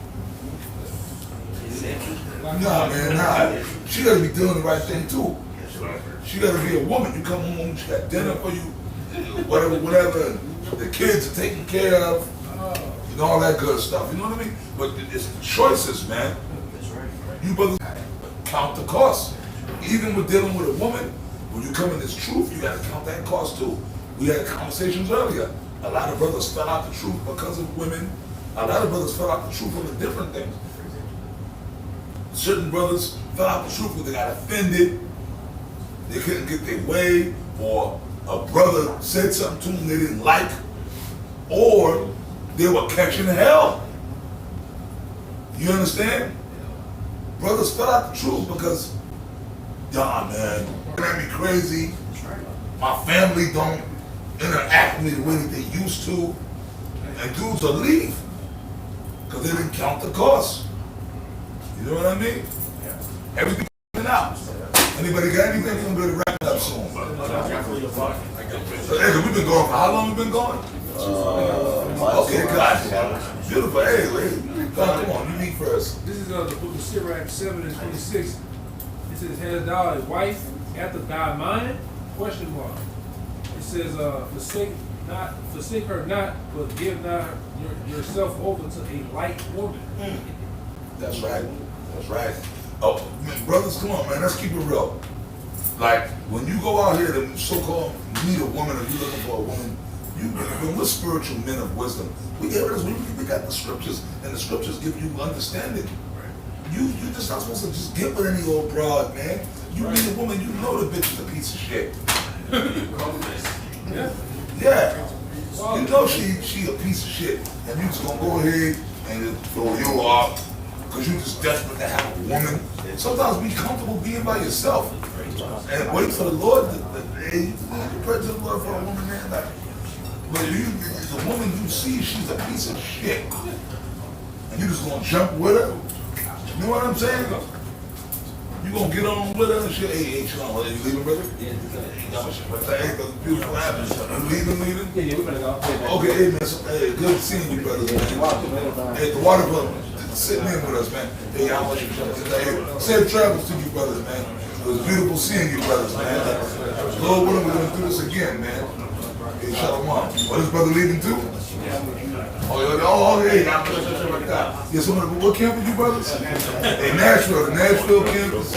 Nah, man, nah. She gotta be doing the right thing too. She gotta be a woman. You come home, she got dinner for you, whatever. The kids are taken care of, and all that good stuff. You know what I mean? But it's the choices, man. You brothers count the cost. Even with dealing with a woman, when you come in this truth, you gotta count that cost too. We had conversations earlier. A lot of brothers fell out the truth because of women. A lot of brothers fell out the truth over different things. Certain brothers fell out the truth because they got offended, they couldn't get their way, or a brother said something to them they didn't like, or they were catching hell. You understand? Brothers fell out the truth because, yeah, man, that me crazy. My family don't interact with me the way that they used to, and dudes will leave because they didn't count the cost. You know what I mean? Everything out. Anybody got anything? We're gonna be able to wrap it up soon. So, hey, we've been going for how long? We've been going? Okay, guys. Beautiful. Hey, come on, you eat first. This is the book of Sirach 7:26. It says, "Has thou a wife after thy mind?" Question mark. It says, forsake her not, but give not yourself over to a light woman. That's right. That's right. Oh, man, brothers, come on, man. Let's keep it real. Like, when you go out here to so-called meet a woman, or you looking for a woman, when we're spiritual men of wisdom, we got the scriptures, and the scriptures give you understanding. You just not supposed to just get with any old broad, man. You meet a woman, you know the bitch is a piece of shit. Yeah. You know she a piece of shit, and you just gonna go ahead and just throw you off because you just desperate to have a woman. Sometimes be comfortable being by yourself and wait for the Lord. You pray to the Lord for a woman, man. Like, but the woman you see, she's a piece of shit, and you just gonna jump with her. You know what I'm saying? You gonna get on with her and shit. Hey, Sean, are you leaving, brother? Yeah. Hey, beautiful happen. You leaving? Yeah, we're gonna go. Okay, hey, man. So, hey, good seeing you, brothers, man. Hey, the water club, sitting in with us, man. Hey, how much you hey, safe travels to you, brothers, man. It was beautiful seeing you, brothers, man. Lord willing, we're gonna do this again, man. Hey, Shalom. What is brother leaving too? Oh, hey, yeah, so what camp are you brothers? Hey, Nashville, the Nashville campus.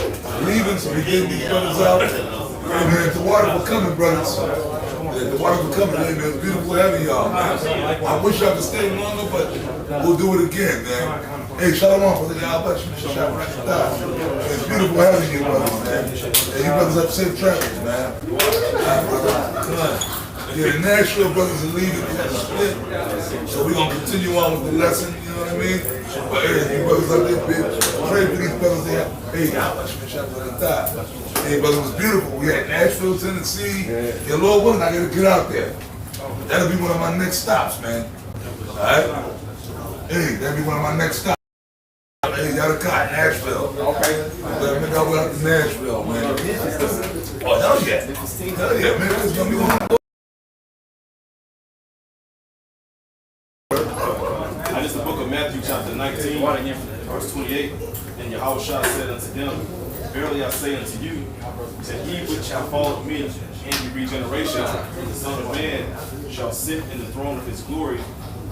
Leaving, so we getting these brothers out. Hey, man, the water for coming, brothers. The water for coming, man. It's beautiful having y'all, man. I wish I could stay longer, but we'll do it again, man. Hey, Shalom, brother. God bless you. It's beautiful having you, brothers, man. Hey, you brothers have safe travels, man. All right, brother. Come on. Yeah, the Nashville brothers are leaving. We got to split. So we're gonna continue on with the lesson. You know what I mean? But hey, you brothers out there, big. Pray for these brothers there. Hey, hey, brother, it was beautiful. We had Nashville, Tennessee. Yeah, Lord willing, I gotta get out there. That'll be one of my next stops, man. All right? Hey, that'll be one of my next stops. Hey, y'all got Nashville. Okay. Let me go out to Nashville, man. Oh, hell yeah. Hell yeah, man. It's gonna be one of This is the book of Matthew, chapter 19, verse 28. And Yahushua said unto them, Verily I say unto you, that ye which shall follow me in the regeneration, the Son of Man shall sit in the throne of his glory.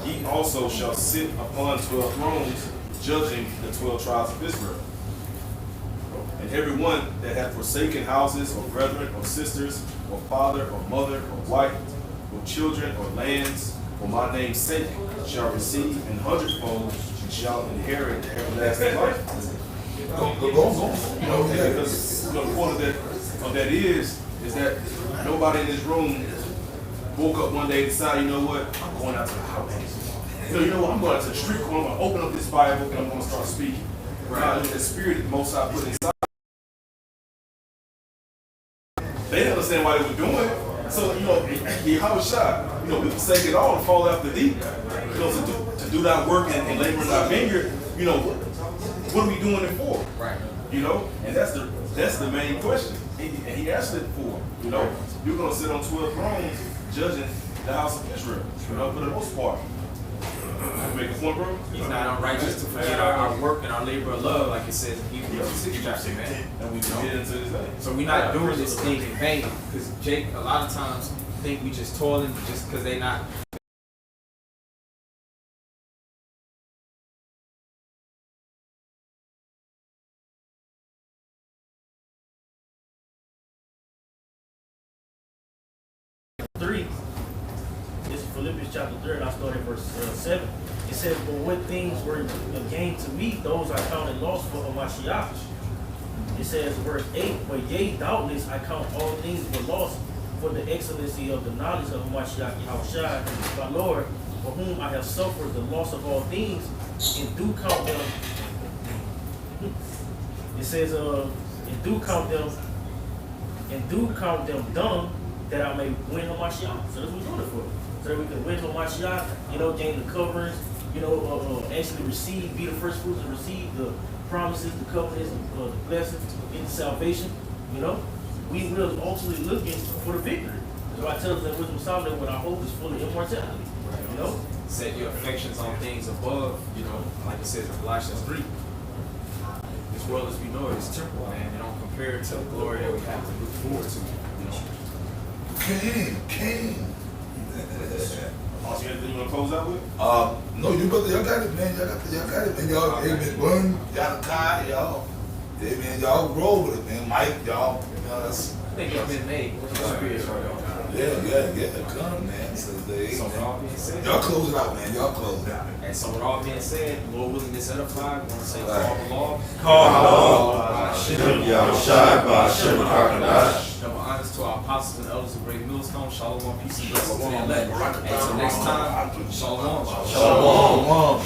Ye also shall sit upon 12 thrones, judging the 12 tribes of Israel. And every one that hath forsaken houses, or brethren, or sisters, or father, or mother, or wife, or children, or lands, for my name's sake, shall receive an hundredfold, and shall inherit everlasting life. Go. Because the point of that is that nobody in this room woke up one day and decided, you know what, I'm going out to the house. You know what, I'm going out to the street corner, I'm going to open up this Bible, and I'm going to start speaking. Right. The spirit that the Most High put inside. They didn't understand why they were doing it. So, Yahushua, we forsake it all to fall after thee. To do that work and labor in our vineyard, what are we doing it for? Right. And that's the main question. And he answered it for, you're going to sit on 12 thrones judging the house of Israel, for the most part. Make a point, bro? He's not unrighteous to forget our work and our labor of love, like it says in Hebrews 6 chapter, man. And we can get into this day. So we're not doing this thing in vain, because Jake a lot of times think we just toiling just because they not. This is Philippians chapter 3, and I started at verse 7. It says, "But what things were a gain to me, those I counted loss for Mashiach." It says, verse 8, "But yea, doubtless I count all things were lost for the excellency of the knowledge of Mashiach Yahushua, my Lord, for whom I have suffered the loss of all things, and do count them." It says, "And do count them dung, that I may win Mashiach." So that's what we're doing it for. So that we can win Mashiach, gain the coverings, actually receive, be the first fruits and receive the promises, the covenants, the blessings, get the salvation. We will ultimately looking for the victory. So I tell us that wisdom Solomon, when our hope is full of immortality. Set your affections on things above, like it says in Colossians 3. This world as we know it is temporal, man. They don't compare it to the glory that we have to look forward to. King. Also, anything you want to close out with? No, y'all got it, man. Y'all got it, man. Y'all, amen, Bun, y'all Kai, y'all. Yeah, man, y'all roll with it, man. Mike, y'all, that's. I think it's been made. Yeah. Come, man. So with all being said, y'all close it out, man. Y'all close it out. And so with all being said, Lord willing, this edified. We want to say, Call the law. Yahushua, Ba'ashem, Hakadash. Double honors to our apostles and elders of Great Millstone. Shalom, peace and blessings to the elect. Until next time, shalom. Shalom.